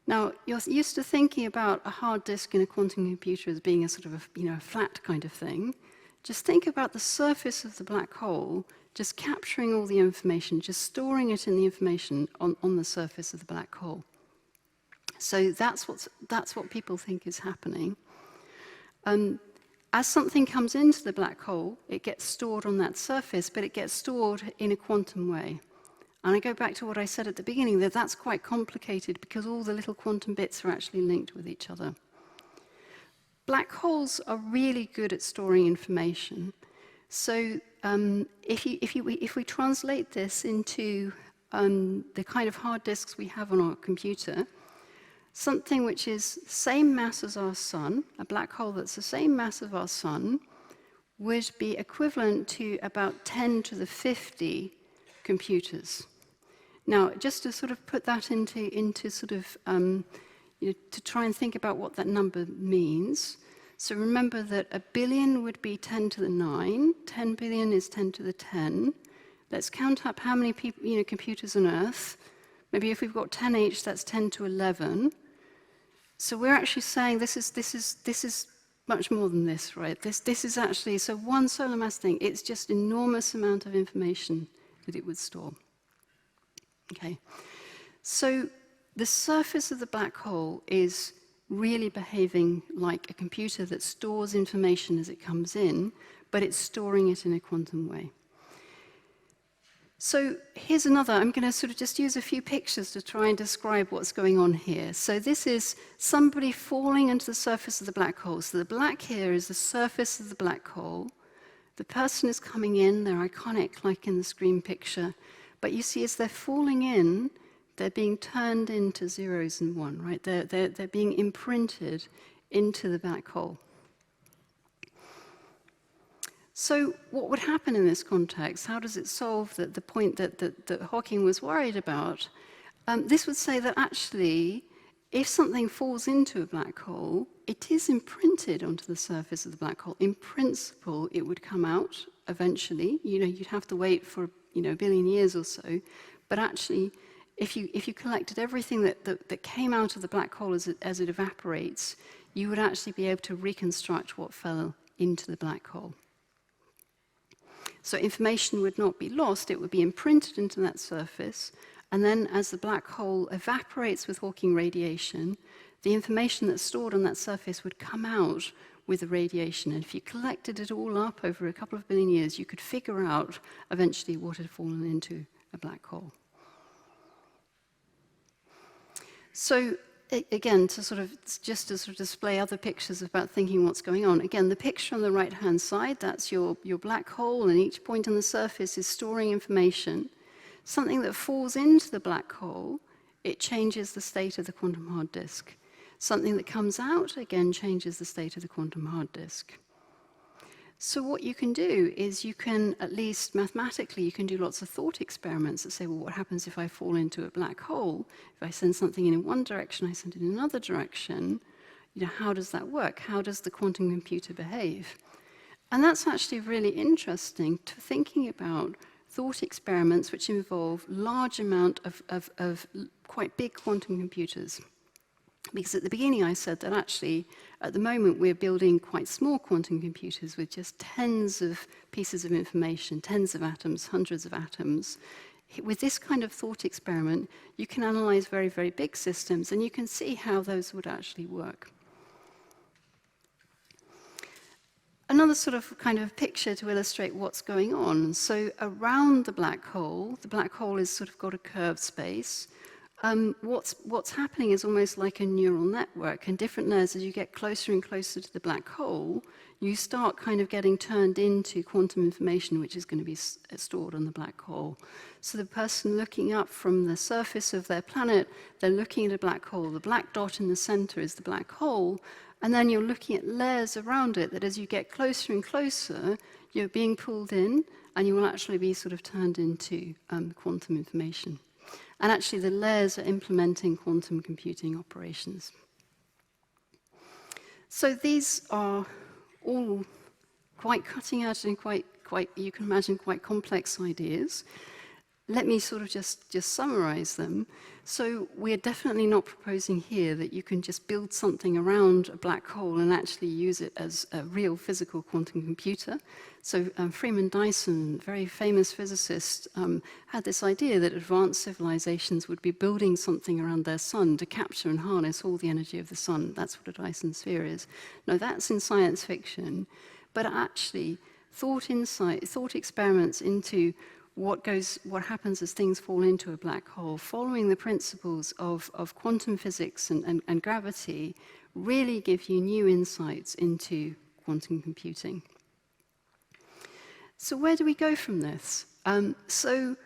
Now, you're used to thinking about a hard disk in a quantum computer as being a sort of a flat kind of thing. Just think about the surface of the black hole just capturing all the information, just storing it in the information on the surface of the black hole. So that's what people think is happening. As something comes into the black hole, it gets stored on that surface, but it gets stored in a quantum way. And I go back to what I said at the beginning, that that's quite complicated because all the little quantum bits are actually linked with each other. Black holes are really good at storing information. So if we translate this into the kind of hard disks we have on our computer, something which is the same mass as our sun, a black hole that's the same mass of our sun, would be equivalent to about 10 to the 50 computers. Now, just to sort of put that into sort of, to try and think about what that number means. So remember that a billion would be 10 to the 9, 10 billion is 10 to the 10. Let's count up how many people, computers on Earth. Maybe if we've got 10 each, that's 10 to 11. So we're actually saying this is much more than this, right? This is actually, so one solar mass thing, it's just enormous amount of information that it would store. Okay, so the surface of the black hole is really behaving like a computer that stores information as it comes in, but it's storing it in a quantum way. So here's another, I'm going to sort of just use a few pictures to try and describe what's going on here. So this is somebody falling into the surface of the black hole. So the black here is the surface of the black hole. The person is coming in, they're iconic like in the screen picture. But you see, as they're falling in, they're being turned into zeros and one, right? They're being imprinted into the black hole. So what would happen in this context? How does it solve the point that Hawking was worried about? This would say that actually, if something falls into a black hole, it is imprinted onto the surface of the black hole. In principle, it would come out eventually. You'd have to wait for a billion years or so. But actually, if you collected everything that came out of the black hole as it evaporates, you would actually be able to reconstruct what fell into the black hole. So information would not be lost, it would be imprinted into that surface, and then as the black hole evaporates with Hawking radiation, the information that's stored on that surface would come out with the radiation. And if you collected it all up over a couple of billion years, you could figure out eventually what had fallen into a black hole. So again, to sort of display other pictures about thinking what's going on. Again, the picture on the right-hand side, that's your black hole, and each point on the surface is storing information. Something that falls into the black hole, it changes the state of the quantum hard disk. Something that comes out, again, changes the state of the quantum hard disk. So what you can do is you can, at least mathematically, you can do lots of thought experiments that say, well, what happens if I fall into a black hole? If I send something in one direction, I send it in another direction, how does that work? How does the quantum computer behave? And that's actually really interesting to thinking about thought experiments which involve large amount of quite big quantum computers. Because at the beginning I said that actually, at the moment, we're building quite small quantum computers with just tens of pieces of information, tens of atoms, hundreds of atoms. With this kind of thought experiment, you can analyze very, very big systems, and you can see how those would actually work. another sort of kind of picture to illustrate what's going on. So around the black hole is sort of got a curved space. What's happening is almost like a neural network, and different layers, as you get closer and closer to the black hole, you start kind of getting turned into quantum information, which is going to be stored on the black hole. So the person looking up from the surface of their planet, they're looking at a black hole. The black dot in the center is the black hole, and then you're looking at layers around it that as you get closer and closer, you're being pulled in, and you will actually be sort of turned into quantum information. And actually, the layers are implementing quantum computing operations. So these are all quite cutting edge and quite you can imagine, quite complex ideas. Let me sort of just summarize them. So we're definitely not proposing here that you can just build something around a black hole and actually use it as a real physical quantum computer. So Freeman Dyson, very famous physicist, had this idea that advanced civilizations would be building something around their sun to capture and harness all the energy of the sun. That's what a Dyson sphere is. Now that's in science fiction, but actually thought experiments into what happens as things fall into a black hole, following the principles of quantum physics and gravity, really give you new insights into quantum computing. So where do we go from this? So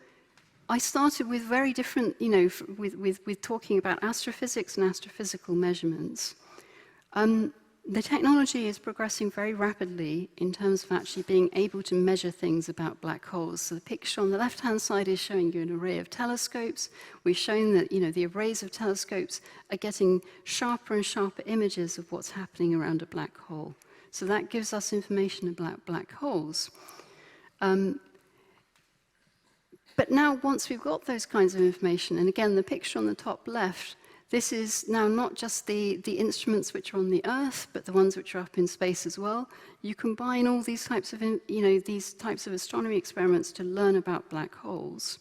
I started with very different, with talking about astrophysics and astrophysical measurements. The technology is progressing very rapidly in terms of actually being able to measure things about black holes. So the picture on the left-hand side is showing you an array of telescopes. We've shown that the arrays of telescopes are getting sharper and sharper images of what's happening around a black hole. So that gives us information about black holes. But now, once we've got those kinds of information, and again, the picture on the top left, this is now not just the instruments which are on the Earth, but the ones which are up in space as well. You combine all these types of, these types of astronomy experiments to learn about black holes.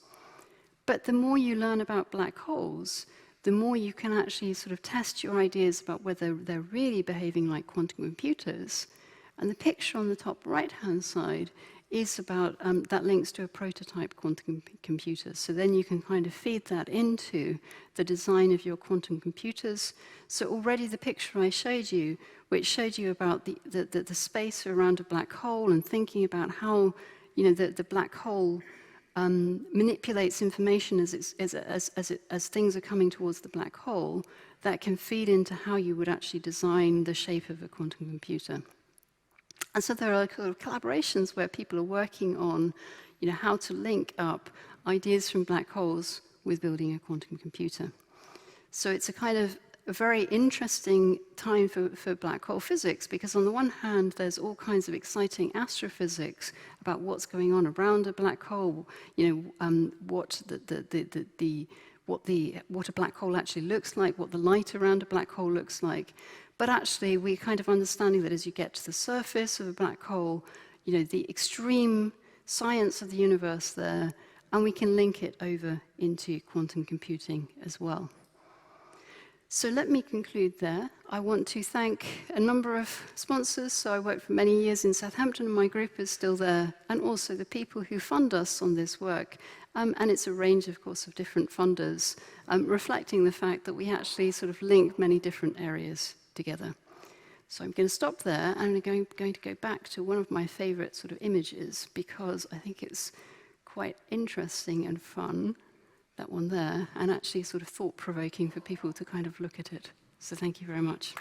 But the more you learn about black holes, the more you can actually sort of test your ideas about whether they're really behaving like quantum computers. And the picture on the top right-hand side is about, that links to a prototype quantum computer. So then you can kind of feed that into the design of your quantum computers. So already the picture I showed you, which showed you about the space around a black hole and thinking about how the black hole manipulates information as things are coming towards the black hole, that can feed into how you would actually design the shape of a quantum computer. And so there are sort of collaborations where people are working on, how to link up ideas from black holes with building a quantum computer. So it's a kind of a very interesting time for black hole physics, because on the one hand, there's all kinds of exciting astrophysics about what's going on around a black hole, what a black hole actually looks like, what the light around a black hole looks like. But actually, we're kind of understanding that as you get to the surface of a black hole, the extreme science of the universe there, and we can link it over into quantum computing as well. So let me conclude there. I want to thank a number of sponsors. So I worked for many years in Southampton, and my group is still there, and also the people who fund us on this work. And it's a range, of course, of different funders, reflecting the fact that we actually sort of link many different areas together. So I'm going to stop there, and I'm going to go back to one of my favorite sort of images, because I think it's quite interesting and fun, that one there, and actually sort of thought-provoking for people to kind of look at it. So thank you very much.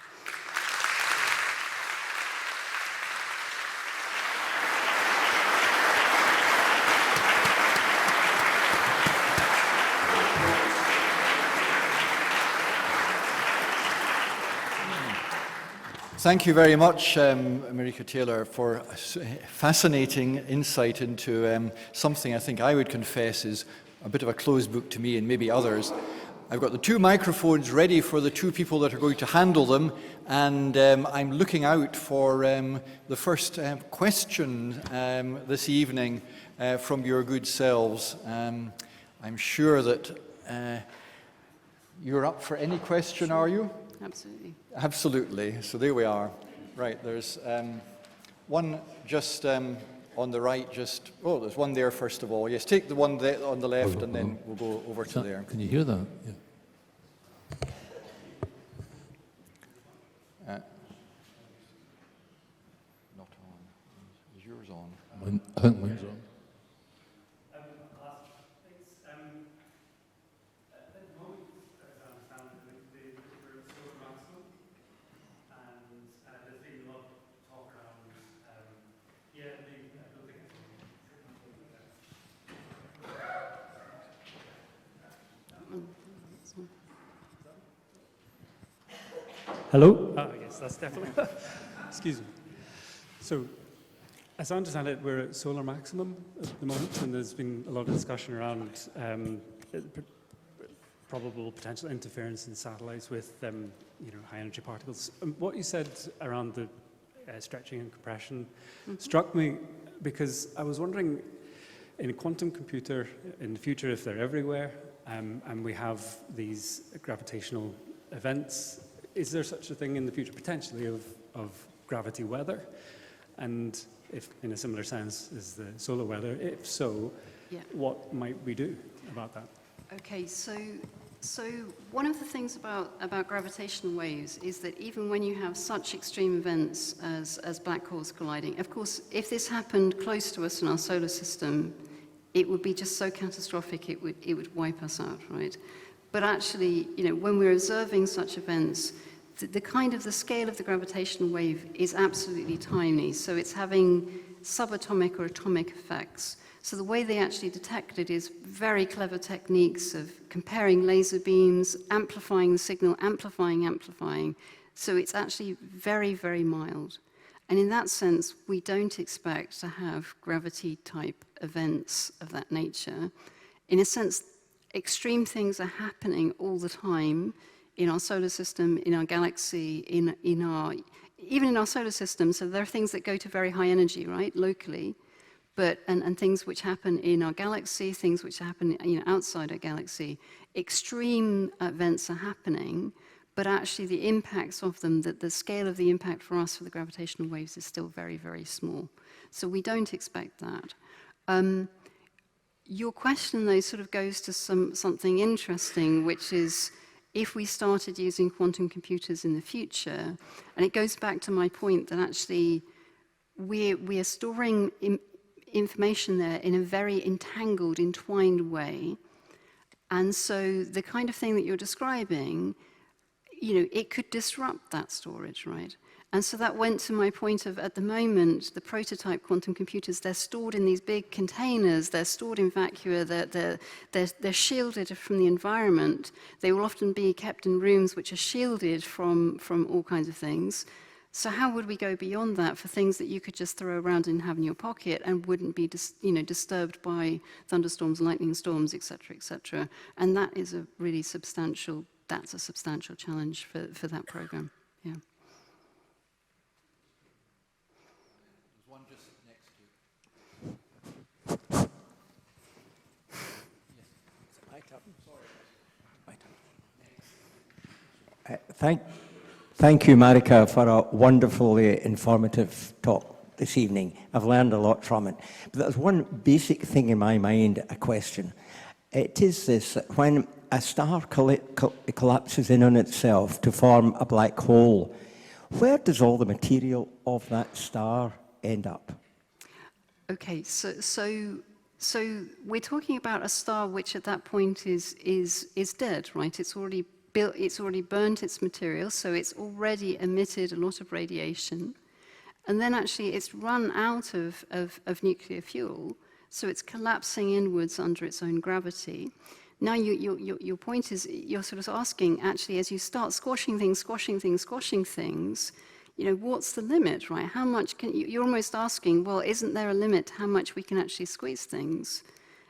Thank you very much, Marika Taylor, for a fascinating insight into something I think I would confess is a bit of a closed book to me and maybe others. I've got the two microphones ready for the two people that are going to handle them, and I'm looking out for the first question this evening from your good selves. I'm sure that you're up for any question, are you? Absolutely. Absolutely. So there we are. Right, there's One just on the right, oh, there's one there first of all. Yes, take the one on the left and then we'll go over to there. Can you hear that? Yeah. Not on. Is yours on? I think mine's on. Hello? Yes, that's definitely. Excuse me. So, as I understand it, we're at solar maximum at the moment, and there's been a lot of discussion around probable potential interference in satellites with high energy particles. What you said around the stretching and compression struck me, because I was wondering, in a quantum computer in the future, if they're everywhere, and we have these gravitational events, is there such a thing in the future, potentially, of gravity weather? And if, in a similar sense, as the solar weather, if so, what might we do about that? Okay, so one of the things about gravitational waves is that even when you have such extreme events as black holes colliding, of course, if this happened close to us in our solar system, it would be just so catastrophic it would wipe us out, right? But actually, when we're observing such events, the scale of the gravitational wave is absolutely tiny. So it's having subatomic or atomic effects. So the way they actually detect it is very clever techniques of comparing laser beams, amplifying the signal, amplifying. So it's actually very, very mild. And in that sense, we don't expect to have gravity-type events of that nature. In a sense, extreme things are happening all the time in our solar system, in our galaxy, even in our solar system. So there are things that go to very high energy, right, locally, and things which happen in our galaxy, things which happen outside our galaxy. Extreme events are happening, but actually the impacts of them, the scale of the impact for us for the gravitational waves is still very, very small. So we don't expect that. Your question, though, sort of goes to something interesting, which is if we started using quantum computers in the future, and it goes back to my point that actually we are storing information there in a very entangled, entwined way. And so the kind of thing that you're describing, it could disrupt that storage, right? And so that went to my point of, at the moment, the prototype quantum computers, they're stored in these big containers, they're stored in vacua, they're shielded from the environment. They will often be kept in rooms which are shielded from all kinds of things. So how would we go beyond that for things that you could just throw around and have in your pocket and wouldn't be disturbed by thunderstorms, lightning storms, et cetera, and that is a really substantial challenge for that program, yeah. Thank you, Marika, for a wonderfully informative talk this evening. I've learned a lot from it. But there's one basic thing in my mind, a question. It is this: when a star collapses in on itself to form a black hole, where does all the material of that star end up? Okay, so we're talking about a star which at that point is dead, right? It's already burnt its material, so it's already emitted a lot of radiation. And then actually it's run out of nuclear fuel, so it's collapsing inwards under its own gravity. Now your point is, you're sort of asking, actually, as you start squashing things, what's the limit, right? How much you're almost asking, well, isn't there a limit to how much we can actually squeeze things?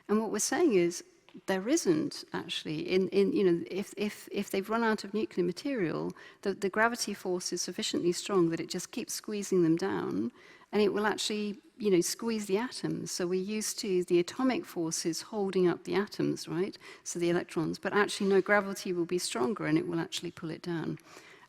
And what we're saying is, there isn't actually. If they've run out of nuclear material, the gravity force is sufficiently strong that it just keeps squeezing them down, and it will actually, squeeze the atoms. So we're used to the atomic forces holding up the atoms, right? So the electrons, but actually no, gravity will be stronger and it will actually pull it down.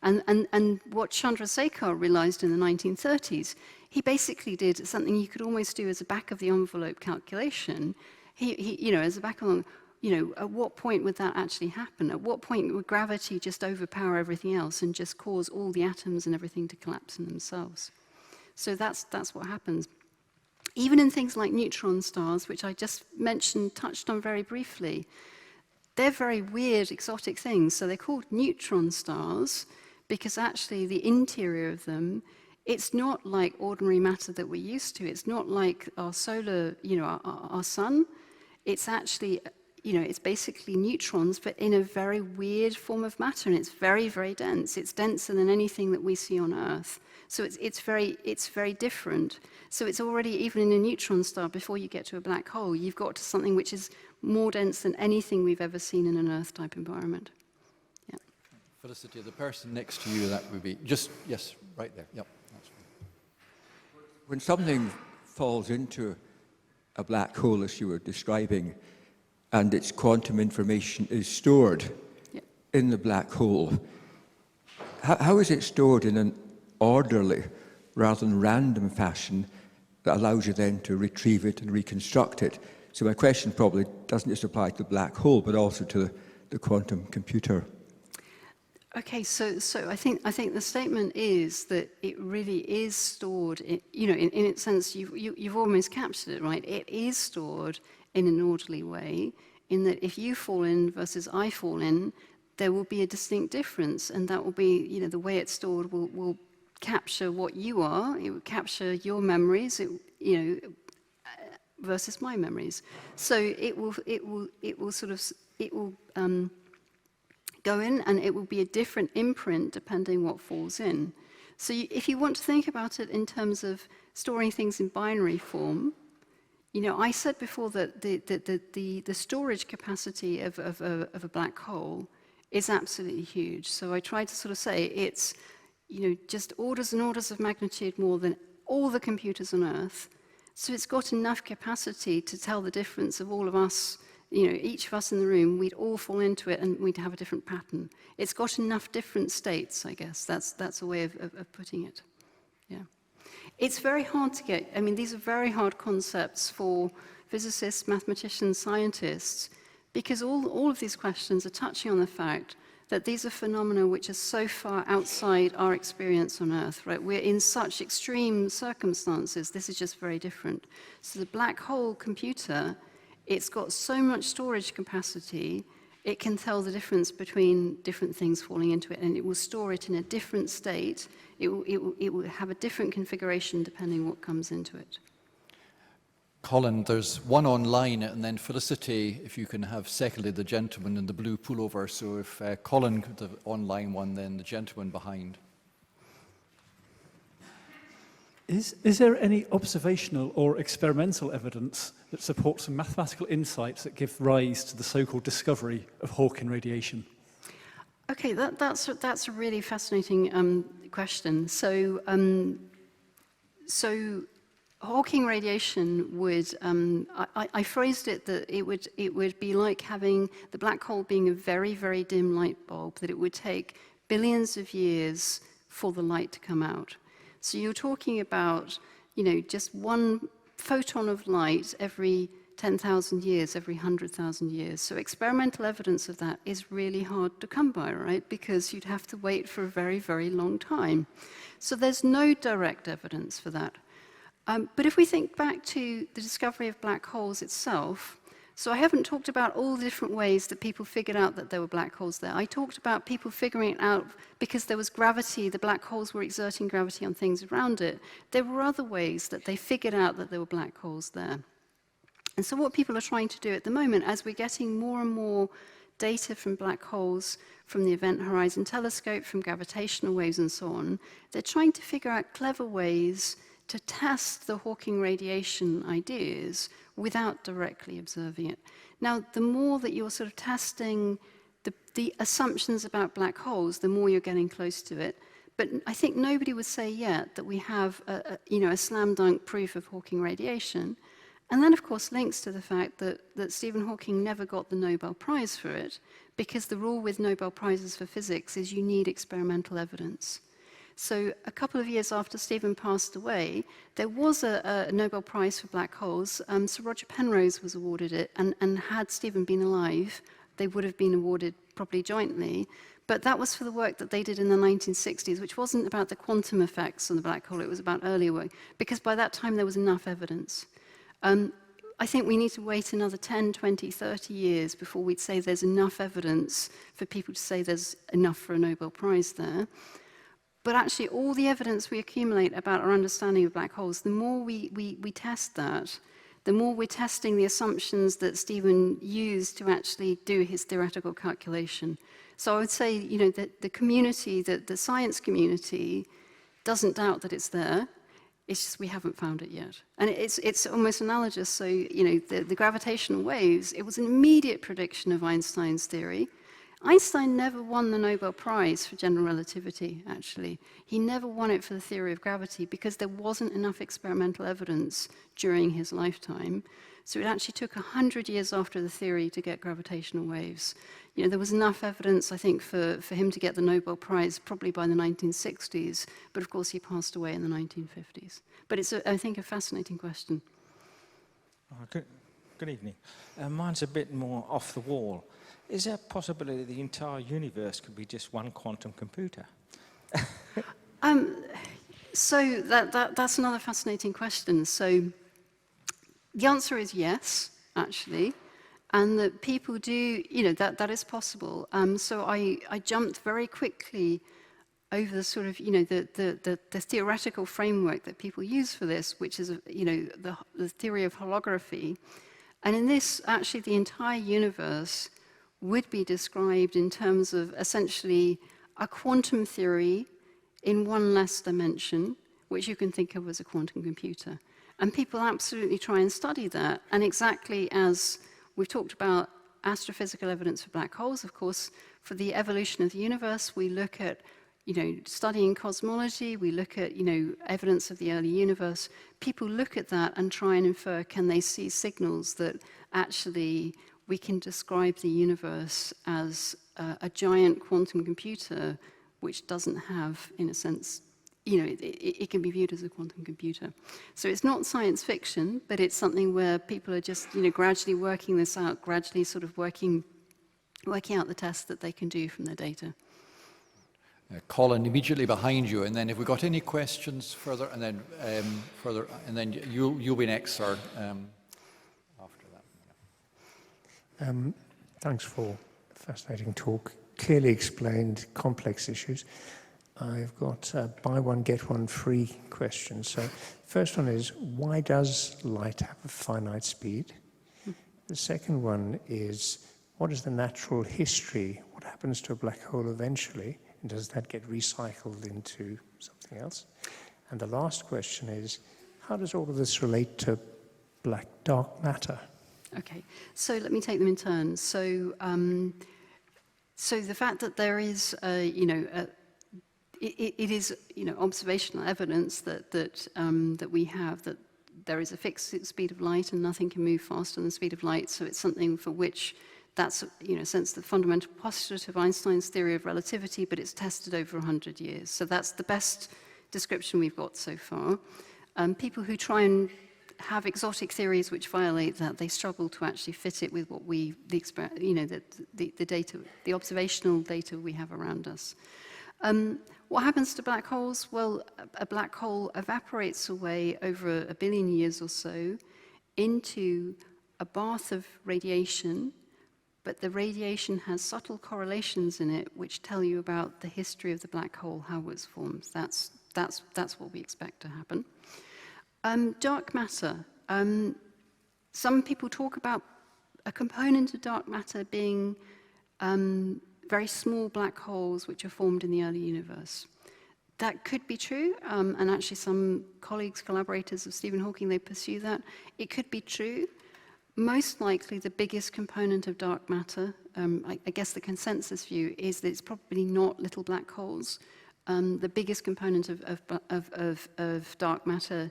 And what Chandrasekhar realized in the 1930s, he basically did something you could almost do as a back-of-the-envelope calculation. He as a back-of-the-envelope, at what point would that actually happen? At what point would gravity just overpower everything else and just cause all the atoms and everything to collapse in themselves? So that's what happens. Even in things like neutron stars, which I just touched on very briefly, they're very weird, exotic things. So they're called neutron stars because actually the interior of them, it's not like ordinary matter that we're used to. It's not like our solar, our sun. It's actually, it's basically neutrons, but in a very weird form of matter, and it's very, very dense. It's denser than anything that we see on Earth. So it's very different. So it's already, even in a neutron star, before you get to a black hole, you've got to something which is more dense than anything we've ever seen in an Earth-type environment. Yeah. Felicity, the person next to you, that would be yes, right there. Yep. That's fine. When something falls into a black hole, as you were describing, and its quantum information is stored in the black hole, how is it stored in an orderly rather than random fashion that allows you then to retrieve it and reconstruct it? So my question probably doesn't just apply to the black hole, but also to the quantum computer. Okay, so I think the statement is that it really is stored, in its sense, you've almost captured it, right? It is stored in an orderly way, in that if you fall in versus I fall in, there will be a distinct difference, and that will be, the way it's stored will capture what you are, it will capture your memories, versus my memories. So it will go in, and it will be a different imprint depending what falls in. So if you want to think about it in terms of storing things in binary form, I said before that the storage capacity of a black hole is absolutely huge. So I tried to sort of say it's, just orders and orders of magnitude more than all the computers on Earth. So it's got enough capacity to tell the difference of all of us, each of us in the room, we'd all fall into it and we'd have a different pattern. It's got enough different states, I guess. That's a way of putting it. Yeah. It's very hard to get, these are very hard concepts for physicists, mathematicians, scientists, because all of these questions are touching on the fact that these are phenomena which are so far outside our experience on Earth, right? We're in such extreme circumstances. This is just very different. So the black hole computer, it's got so much storage capacity, it can tell the difference between different things falling into it, and it will store it in a different state. It will have a different configuration depending what comes into it. Colin, there's one online, and then Felicity, if you can have secondly the gentleman in the blue pullover. So if Colin, the online one, then the gentleman behind. Is there any observational or experimental evidence that supports some mathematical insights that give rise to the so-called discovery of Hawking radiation? Okay, that's a really fascinating question. So Hawking radiation would, I phrased it that it would be like having the black hole being a very, very dim light bulb, that it would take billions of years for the light to come out. So you're talking about, just one photon of light every 10,000 years, every 100,000 years. So experimental evidence of that is really hard to come by, right? Because you'd have to wait for a very, very long time. So there's no direct evidence for that. But if we think back to the discovery of black holes itself, so I haven't talked about all the different ways that people figured out that there were black holes there. I talked about people figuring it out because there was gravity, the black holes were exerting gravity on things around it. There were other ways that they figured out that there were black holes there. And so what people are trying to do at the moment, as we're getting more and more data from black holes, from the Event Horizon Telescope, from gravitational waves and so on, they're trying to figure out clever ways to test the Hawking radiation ideas without directly observing it. Now, the more that you're sort of testing the assumptions about black holes, the more you're getting close to it. But I think nobody would say yet that we have a slam dunk proof of Hawking radiation. And then, of course, links to the fact that Stephen Hawking never got the Nobel Prize for it, because the rule with Nobel Prizes for physics is you need experimental evidence. So a couple of years after Stephen passed away, there was a Nobel Prize for black holes. Sir Roger Penrose was awarded it, and had Stephen been alive, they would have been awarded probably jointly. But that was for the work that they did in the 1960s, which wasn't about the quantum effects on the black hole, it was about earlier work, because by that time there was enough evidence. I think we need to wait another 10, 20, 30 years before we'd say there's enough evidence for people to say there's enough for a Nobel Prize there. But actually, all the evidence we accumulate about our understanding of black holes, the more we test that, the more we're testing the assumptions that Stephen used to actually do his theoretical calculation. So I would say, you know, that the community, the science community, doesn't doubt that it's there. It's just we haven't found it yet. And it's almost analogous. So, you know, the gravitational waves, it was an immediate prediction of Einstein's theory. Einstein never won the Nobel Prize for general relativity, actually. He never won it for the theory of gravity because there wasn't enough experimental evidence during his lifetime. So it actually took 100 years after the theory to get gravitational waves. You know, there was enough evidence, I think, for him to get the Nobel Prize probably by the 1960s, but of course he passed away in the 1950s. But it's, I think, a fascinating question. Good evening. Mine's a bit more off the wall. Is there a possibility the entire universe could be just one quantum computer? So that's another fascinating question. So the answer is yes, actually, and that people do, you know, that is possible. So I jumped very quickly over the sort of, you know, the theoretical framework that people use for this, which is, you know, the theory of holography. And in this, actually, the entire universe would be described in terms of essentially a quantum theory in one less dimension, which you can think of as a quantum computer. And people absolutely try and study that. And exactly as we've talked about astrophysical evidence for black holes, of course, for the evolution of the universe, we look at, you know, studying cosmology, we look at, you know, evidence of the early universe. People look at that and try and infer, can they see signals that actually we can describe the universe as a giant quantum computer which doesn't have, in a sense, you know, it can be viewed as a quantum computer. So it's not science fiction, but it's something where people are just, you know, gradually working this out, gradually sort of working out the tests that they can do from their data. Colin, immediately behind you, and then if we've got any questions further, and then you'll be next, sir. After that. Thanks for a fascinating talk. Clearly explained complex issues. I've got buy one, get one free questions. So first one is, why does light have a finite speed? The second one is, what is the natural history? What happens to a black hole eventually? And does that get recycled into something else? And the last question is, how does all of this relate to dark matter? Okay, so let me take them in turn. So, so the fact that there is, you know, it is, you know, observational evidence that we have that there is a fixed speed of light and nothing can move faster than the speed of light. So it's something for which that's, you know, since the fundamental postulate of Einstein's theory of relativity, but it's tested over 100 years. So that's the best description we've got so far. People who try and have exotic theories which violate that, they struggle to actually fit it with what we, you know, the data, the observational data we have around us. What happens to black holes? Well, a black hole evaporates away over 1 billion years or so into a bath of radiation, but the radiation has subtle correlations in it which tell you about the history of the black hole, how it was formed. That's what we expect to happen. Dark matter. Some people talk about a component of dark matter being very small black holes which are formed in the early universe. That could be true, and actually some colleagues, collaborators of Stephen Hawking, they pursue that. It could be true. Most likely the biggest component of dark matter, I guess the consensus view is that it's probably not little black holes. The biggest component of dark matter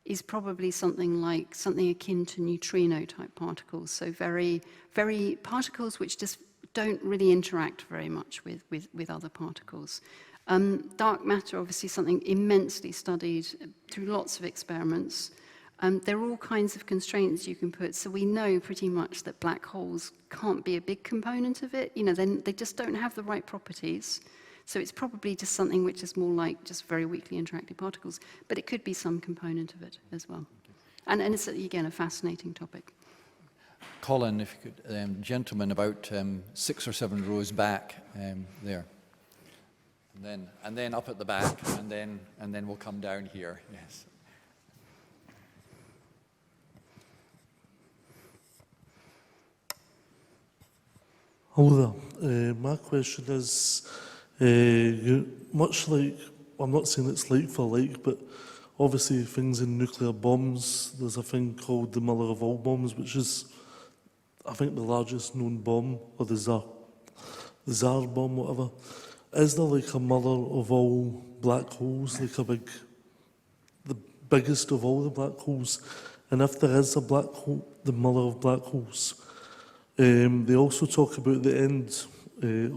is probably something akin to neutrino type particles. So very, very particles which just don't really interact very much with other particles. Dark matter, obviously, something immensely studied through lots of experiments. There are all kinds of constraints you can put, so we know pretty much that black holes can't be a big component of it. You know, they just don't have the right properties. So it's probably just something which is more like just very weakly interacting particles, but it could be some component of it as well. And it's, again, a fascinating topic. Colin, if you could, gentleman about 6 or 7 rows back there. And then up at the back, and then we'll come down here, yes. Hello there. My question is, much like, I'm not saying it's like for like, but obviously things in nuclear bombs, there's a thing called the mother of all bombs, which is, I think, the largest known bomb, or the Tsar bomb, whatever. Is there like a mother of all black holes, like the biggest of all the black holes? And if there is a black hole, the mother of black holes, they also talk about the end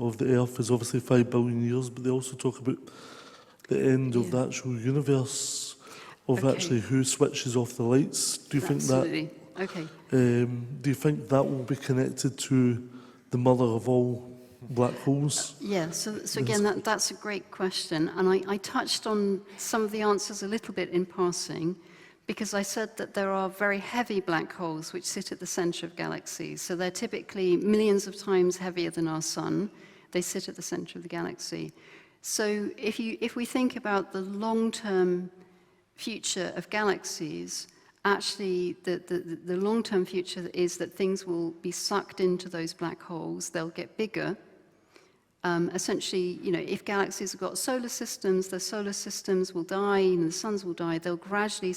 of the Earth is obviously 5 billion years, but they also talk about the end of the actual universe, of actually who switches off the lights. Do you think that? Okay. Do you think that will be connected to the mother of all black holes? Yeah, so again, that's a great question. And I touched on some of the answers a little bit in passing, because I said that there are very heavy black holes which sit at the center of galaxies. So they're typically millions of times heavier than our sun. They sit at the center of the galaxy. So if we think about the long-term future of galaxies, actually the long-term future is that things will be sucked into those black holes. They'll get bigger. Essentially, you know, if galaxies have got solar systems, the solar systems will die and the suns will die. They'll gradually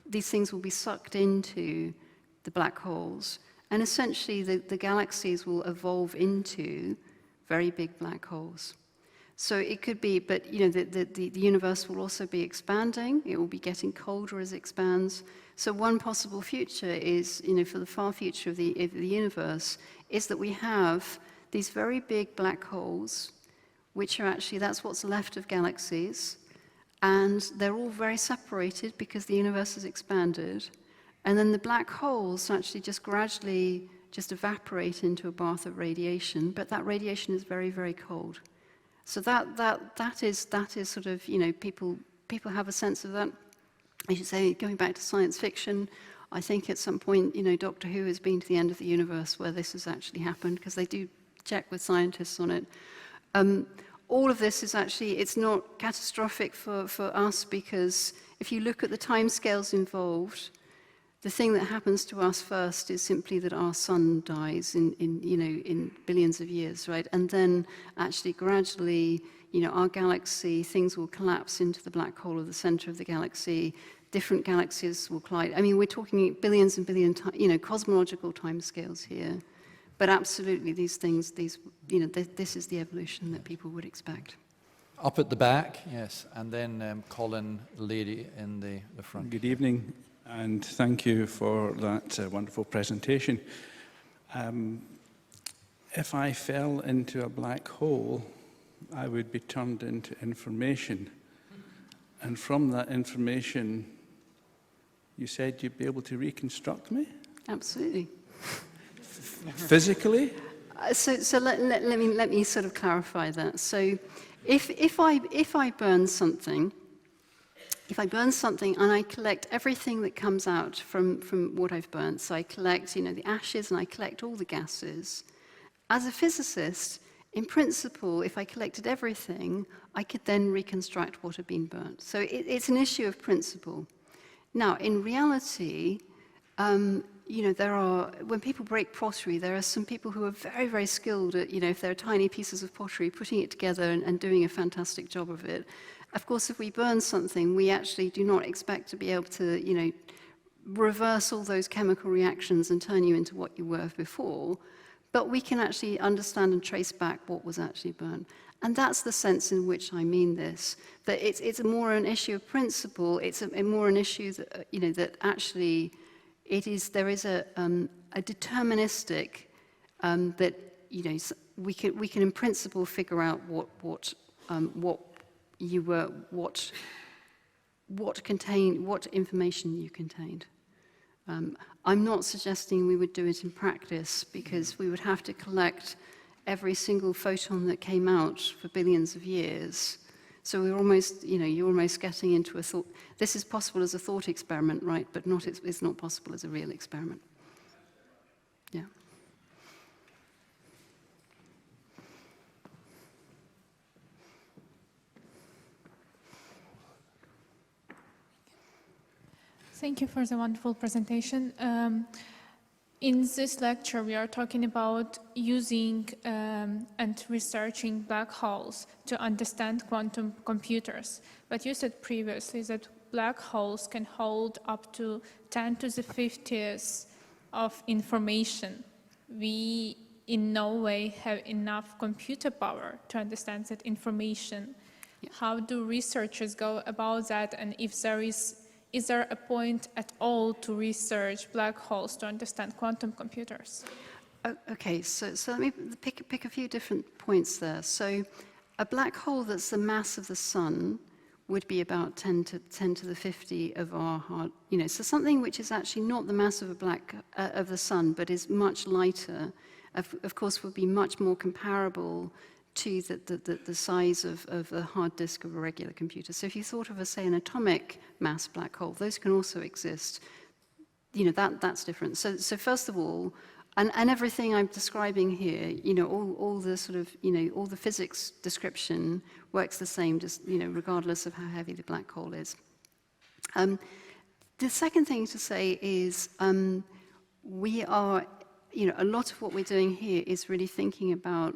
these things will be sucked into the black holes. And essentially, the galaxies will evolve into very big black holes. So it could be, but, you know, the universe will also be expanding. It will be getting colder as it expands. So one possible future is, you know, for the far future of the universe, is that we have these very big black holes, which are actually, that's what's left of galaxies, and they're all very separated because the universe has expanded, and then the black holes actually just gradually just evaporate into a bath of radiation, but that radiation is very, very cold. So that is sort of, you know, people have a sense of that. I should say, going back to science fiction, I think at some point, you know, Doctor Who has been to the end of the universe where this has actually happened, because they do check with scientists on it. All of this is actually, it's not catastrophic for us, because if you look at the timescales involved, the thing that happens to us first is simply that our sun dies in billions of years, right? And then actually gradually, you know, our galaxy, things will collapse into the black hole of the center of the galaxy. Different galaxies will collide. I mean, we're talking billions and billion, you know, cosmological timescales here. But absolutely, these things, you know, this is the evolution that people would expect. Up at the back, yes, and then Colin, the lady in the front. Good evening, and thank you for that wonderful presentation. If I fell into a black hole, I would be turned into information. And from that information, you said you'd be able to reconstruct me? Absolutely. Physically? So let me sort of clarify that. So if I burn something, and I collect everything that comes out from what I've burnt, so I collect, you know, the ashes and I collect all the gases. As a physicist, in principle, if I collected everything, I could then reconstruct what had been burnt. So it's an issue of principle. Now, in reality, you know, when people break pottery, there are some people who are very, very skilled at, you know, if they're tiny pieces of pottery, putting it together and doing a fantastic job of it. Of course, if we burn something, we actually do not expect to be able to, you know, reverse all those chemical reactions and turn you into what you were before, but we can actually understand and trace back what was actually burned. And that's the sense in which I mean this, that it's more an issue of principle, it's more an issue that, you know, that actually there is a deterministic, that, we can in principle figure out what information you contained. I'm not suggesting we would do it in practice, because we would have to collect every single photon that came out for billions of years. So we're almost, you're almost getting into a thought. This is possible as a thought experiment, right? But it's not possible as a real experiment. Yeah. Thank you for the wonderful presentation. In this lecture, we are talking about using and researching black holes to understand quantum computers. But you said previously that black holes can hold up to 10 to the 50th of information. We in no way have enough computer power to understand that information. Yeah. How do researchers go about that? And if there is there a point at all to research black holes to understand quantum computers? Okay, so let me pick a few different points there. So a black hole that's the mass of the sun would be about 10 to the 50 of our hard, so something which is actually not the mass of of the sun, but is much lighter, of course, would be much more comparable to the size of a hard disk of a regular computer. So if you thought of, say, an atomic mass black hole, those can also exist. That's different. So first of all, and everything I'm describing here, all the sort of, all the physics description works the same, just, regardless of how heavy the black hole is. The second thing to say is we are, a lot of what we're doing here is really thinking about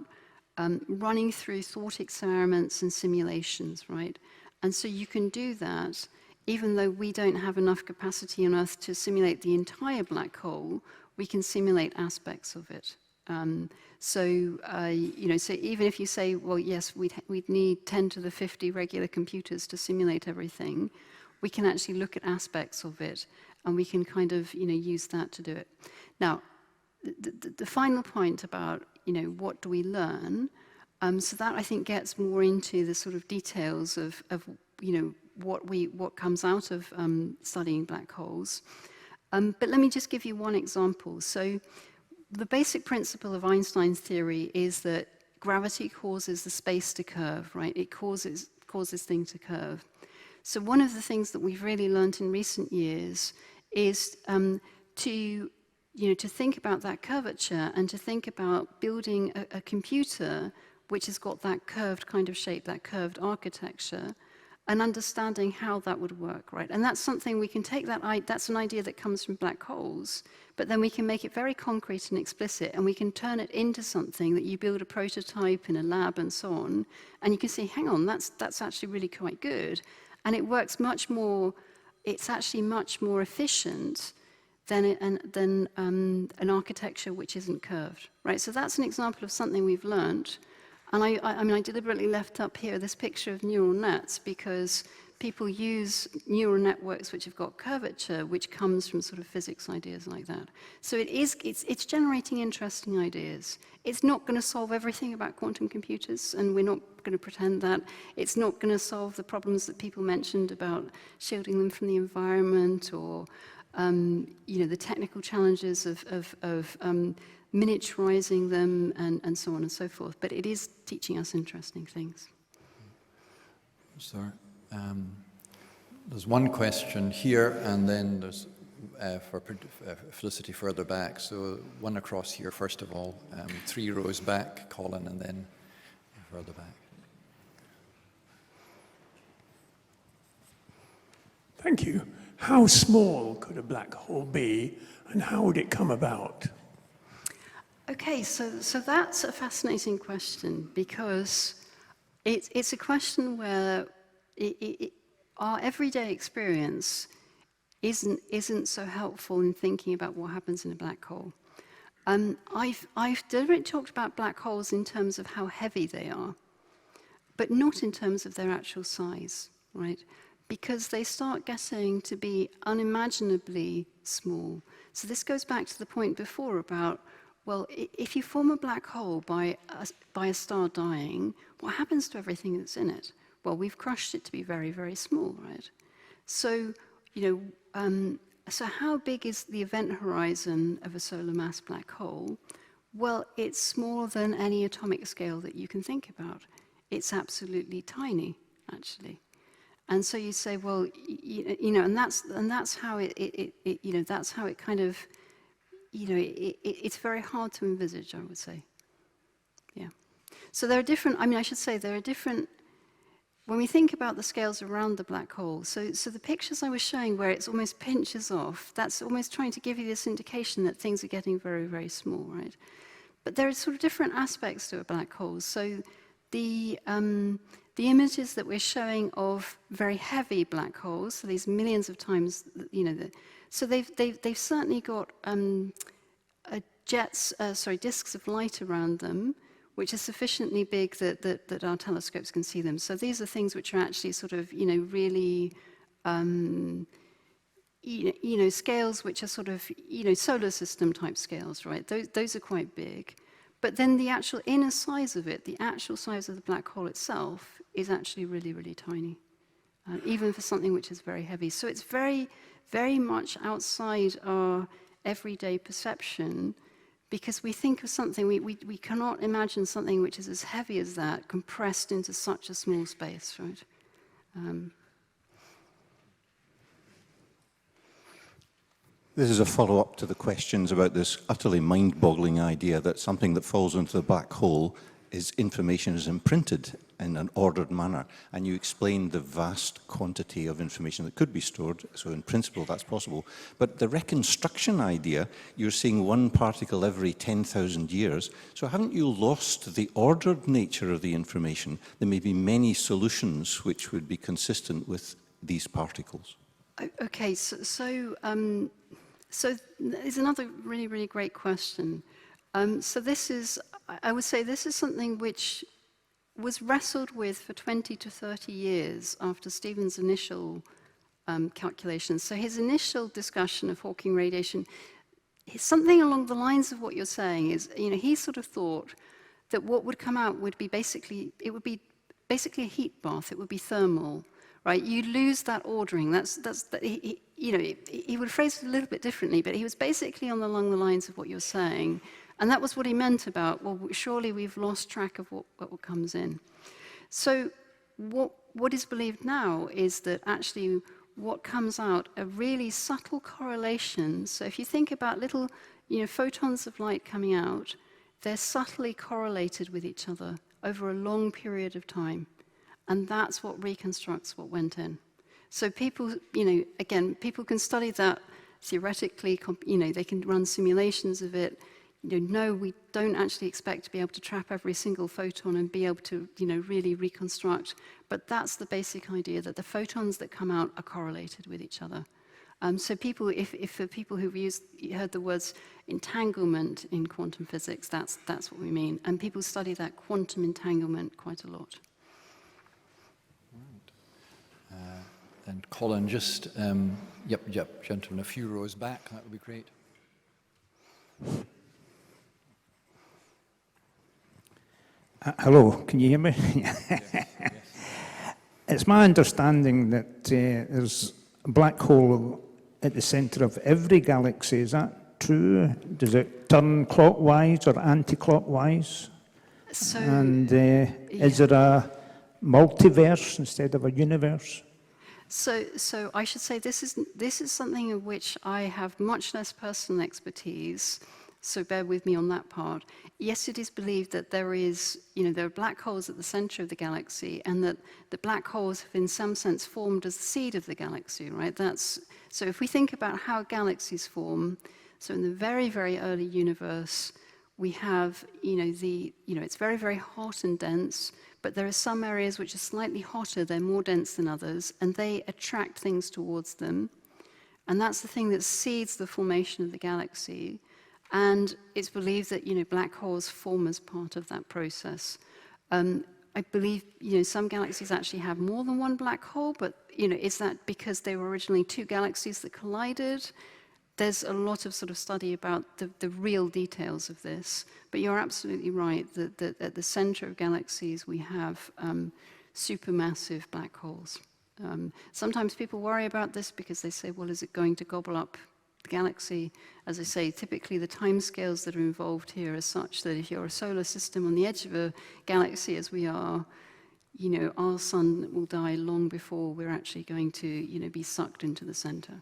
running through thought experiments and simulations, right? And so you can do that even though we don't have enough capacity on Earth to simulate the entire black hole. We can simulate aspects of it. So even if you say, well, yes, we'd need 10 to the 50 regular computers to simulate everything, we can actually look at aspects of it, and we can kind of, use that to do it. Now, the final point about, what do we learn? So that, I think, gets more into the sort of details of what comes out of studying black holes. But let me just give you one example. So the basic principle of Einstein's theory is that gravity causes the space to curve, right? It causes things to curve. So one of the things that we've really learned in recent years is to think about that curvature and to think about building a computer which has got that curved kind of shape, that curved architecture, and understanding how that would work, right? And that's something we can take that's an idea that comes from black holes, but then we can make it very concrete and explicit, and we can turn it into something that you build a prototype in a lab and so on, and you can see, hang on, that's actually really quite good. And it works much more, it's actually much more efficient than an architecture which isn't curved, right? So that's an example of something we've learned. And I deliberately left up here this picture of neural nets because people use neural networks which have got curvature, which comes from sort of physics ideas like that. So it's generating interesting ideas. It's not going to solve everything about quantum computers, and we're not going to pretend that. It's not going to solve the problems that people mentioned about shielding them from the environment, or the technical challenges of miniaturizing them, and so on and so forth. But it is teaching us interesting things. So there's one question here, and then there's for Felicity further back. So one across here, first of all, 3 rows back, Colin, and then further back. Thank you. How small could a black hole be, and how would it come about? Okay, so that's a fascinating question, because it's a question where our everyday experience isn't so helpful in thinking about what happens in a black hole. I've deliberately talked about black holes in terms of how heavy they are, but not in terms of their actual size, right? Because they start getting to be unimaginably small. So this goes back to the point before about, well, if you form a black hole by a star dying, what happens to everything that's in it? Well, we've crushed it to be very, very small, right? So, so how big is the event horizon of a solar mass black hole? Well, it's smaller than any atomic scale that you can think about. It's absolutely tiny, actually. And so you say, well, and that's how that's how it kind of, it's very hard to envisage, I would say. Yeah. So there are different, I should say there are different, when we think about the scales around the black hole, so the pictures I was showing where it's almost pinches off, that's almost trying to give you this indication that things are getting very, very small, right? But there are sort of different aspects to a black hole. So the images that we're showing of very heavy black holes, so these millions of times, so they've certainly got disks of light around them, which are sufficiently big that our telescopes can see them. So these are things which are actually sort of, really, scales which are sort of, solar system type scales, right? Those are quite big. But then the actual inner size of it, the actual size of the black hole itself, is actually really, really tiny, even for something which is very heavy. So it's very, very much outside our everyday perception, because we think of something, we cannot imagine something which is as heavy as that compressed into such a small space, right? This is a follow-up to the questions about this utterly mind-boggling idea that something that falls into the black hole is information is imprinted in an ordered manner. And you explained the vast quantity of information that could be stored, so in principle that's possible. But the reconstruction idea, you're seeing one particle every 10,000 years, so haven't you lost the ordered nature of the information? There may be many solutions which would be consistent with these particles. Okay, so there's another really, really great question. So this is, I would say this is something which was wrestled with for 20 to 30 years after Stephen's initial calculations. So his initial discussion of Hawking radiation, something along the lines of what you're saying is, he sort of thought that what would come out would be basically, it would be basically a heat bath, it would be thermal. Right, you lose that ordering. He would phrase it a little bit differently, but he was basically along the lines of what you're saying, and that was what he meant about, well, surely we've lost track of what comes in. So what is believed now is that actually what comes out are really subtle correlations. So if you think about little, photons of light coming out, they're subtly correlated with each other over a long period of time. And that's what reconstructs what went in. So people, again, people can study that theoretically, they can run simulations of it. No, we don't actually expect to be able to trap every single photon and be able to, really reconstruct. But that's the basic idea, that the photons that come out are correlated with each other. So people, if for people who've heard the words entanglement in quantum physics, that's what we mean. And people study that quantum entanglement quite a lot. And Colin, just, yep, gentlemen, a few rows back, that would be great. Hello, can you hear me? Yes. It's my understanding that there's a black hole at the centre of every galaxy. Is that true? Does it turn clockwise or anti-clockwise? And is there a multiverse instead of a universe? So I should say this is something in which I have much less personal expertise, so bear with me on that part. Yes, it is believed that there are black holes at the center of the galaxy, and that the black holes have in some sense formed as the seed of the galaxy, right? So if we think about how galaxies form, so in the very, very early universe, we have, it's very, very hot and dense, but there are some areas which are slightly hotter, they're more dense than others, and they attract things towards them. And that's the thing that seeds the formation of the galaxy. And it's believed that, black holes form as part of that process. I believe, some galaxies actually have more than one black hole, but, is that because they were originally two galaxies that collided? there's a lot of sort of study about the real details of this, but you're absolutely right that at the center of galaxies we have supermassive black holes. Sometimes people worry about this because they say, well, is it going to gobble up the galaxy? As I say, typically the timescales that are involved here are such that if you're a solar system on the edge of a galaxy as we are, you know, our sun will die long before we're actually going to, you know, be sucked into the center.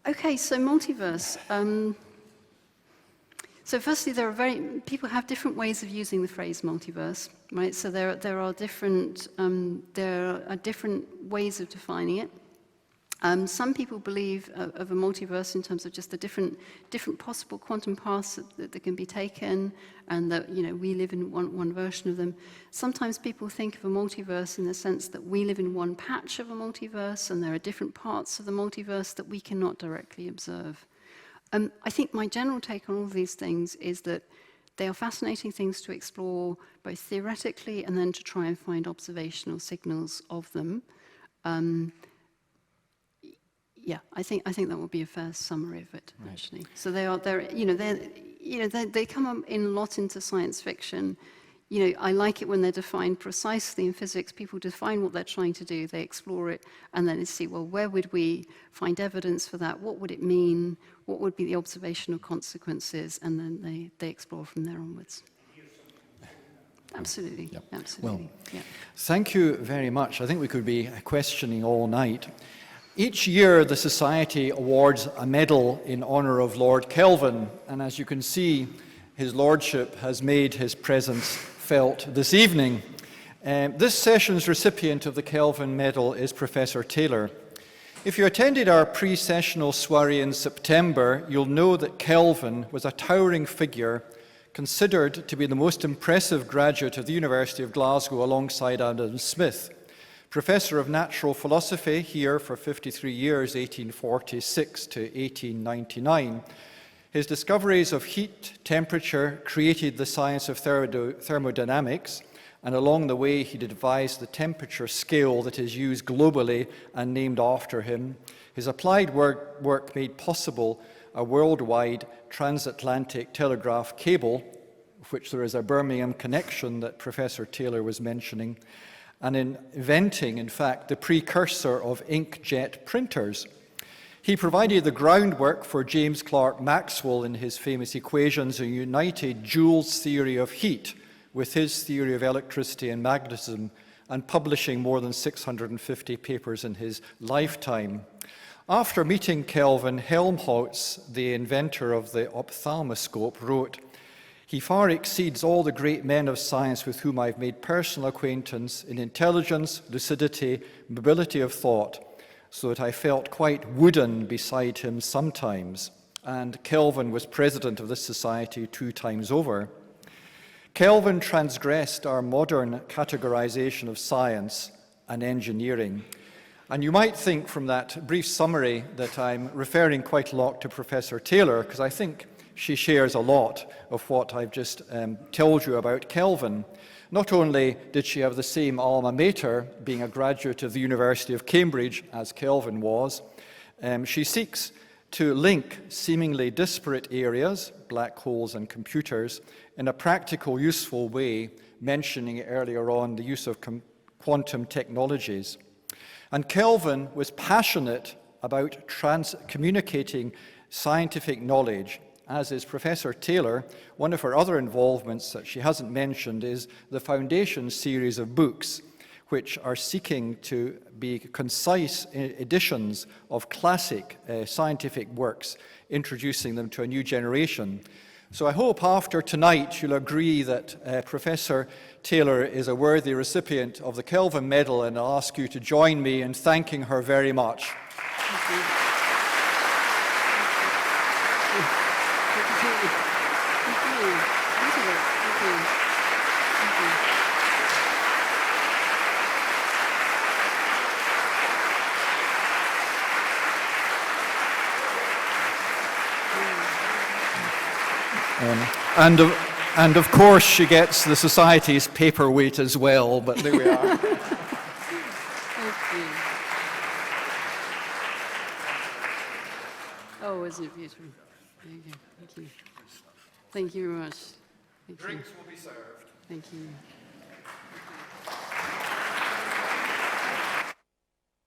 Okay, so multiverse. So firstly, people have different ways of using the phrase multiverse, right? So there are different ways of defining it. Some people believe of a multiverse in terms of just the different possible quantum paths that can be taken, and that, you know, we live in one version of them. Sometimes people think of a multiverse in the sense that we live in one patch of a multiverse, and there are different parts of the multiverse that we cannot directly observe. I think my general take on all of these things is that they are fascinating things to explore, both theoretically and then to try and find observational signals of them. Yeah, I think that would be a fair summary of it, actually. So they come up in a lot into science fiction. You know, I like it when they're defined precisely in physics. People define what they're trying to do, they explore it, and then they see, well, where would we find evidence for that? What would it mean? What would be the observational consequences? And then they explore from there onwards. Absolutely, Yep. Absolutely. Well, yeah. Thank you very much. I think we could be questioning all night. Each year, the Society awards a medal in honour of Lord Kelvin, and as you can see, His Lordship has made his presence felt this evening. This session's recipient of the Kelvin Medal is Professor Taylor. If you attended our pre-sessional soiree in September, you'll know that Kelvin was a towering figure, considered to be the most impressive graduate of the University of Glasgow alongside Adam Smith. Professor of Natural Philosophy here for 53 years, 1846 to 1899. His discoveries of heat, temperature, created the science of thermodynamics, and along the way he devised the temperature scale that is used globally and named after him. His applied work made possible a worldwide transatlantic telegraph cable, of which there is a Birmingham connection that Professor Taylor was mentioning, and in inventing, in fact, the precursor of inkjet printers. He provided the groundwork for James Clerk Maxwell in his famous equations and united Joule's theory of heat with his theory of electricity and magnetism, and publishing more than 650 papers in his lifetime. After meeting Kelvin, Helmholtz, the inventor of the ophthalmoscope, wrote, "He far exceeds all the great men of science with whom I've made personal acquaintance in intelligence, lucidity, mobility of thought, so that I felt quite wooden beside him sometimes." And Kelvin was president of this society 2 times over. Kelvin transgressed our modern categorization of science and engineering. And you might think from that brief summary that I'm referring quite a lot to Professor Taylor, because I think she shares a lot of what I've just told you about Kelvin. Not only did she have the same alma mater, being a graduate of the University of Cambridge, as Kelvin was, she seeks to link seemingly disparate areas, black holes and computers, in a practical, useful way, mentioning earlier on the use of quantum technologies. And Kelvin was passionate about communicating scientific knowledge, as is Professor Taylor. One of her other involvements that she hasn't mentioned is the Foundation series of books, which are seeking to be concise editions of classic scientific works, introducing them to a new generation. So I hope after tonight you'll agree that Professor Taylor is a worthy recipient of the Kelvin Medal, and I'll ask you to join me in thanking her very much. Thank you. And of course she gets the Society's paperweight as well, but there we are. Thank you. wasn't it beautiful? Thank you. Thank you. Thank you very much. Thank Drinks will be served. Thank you.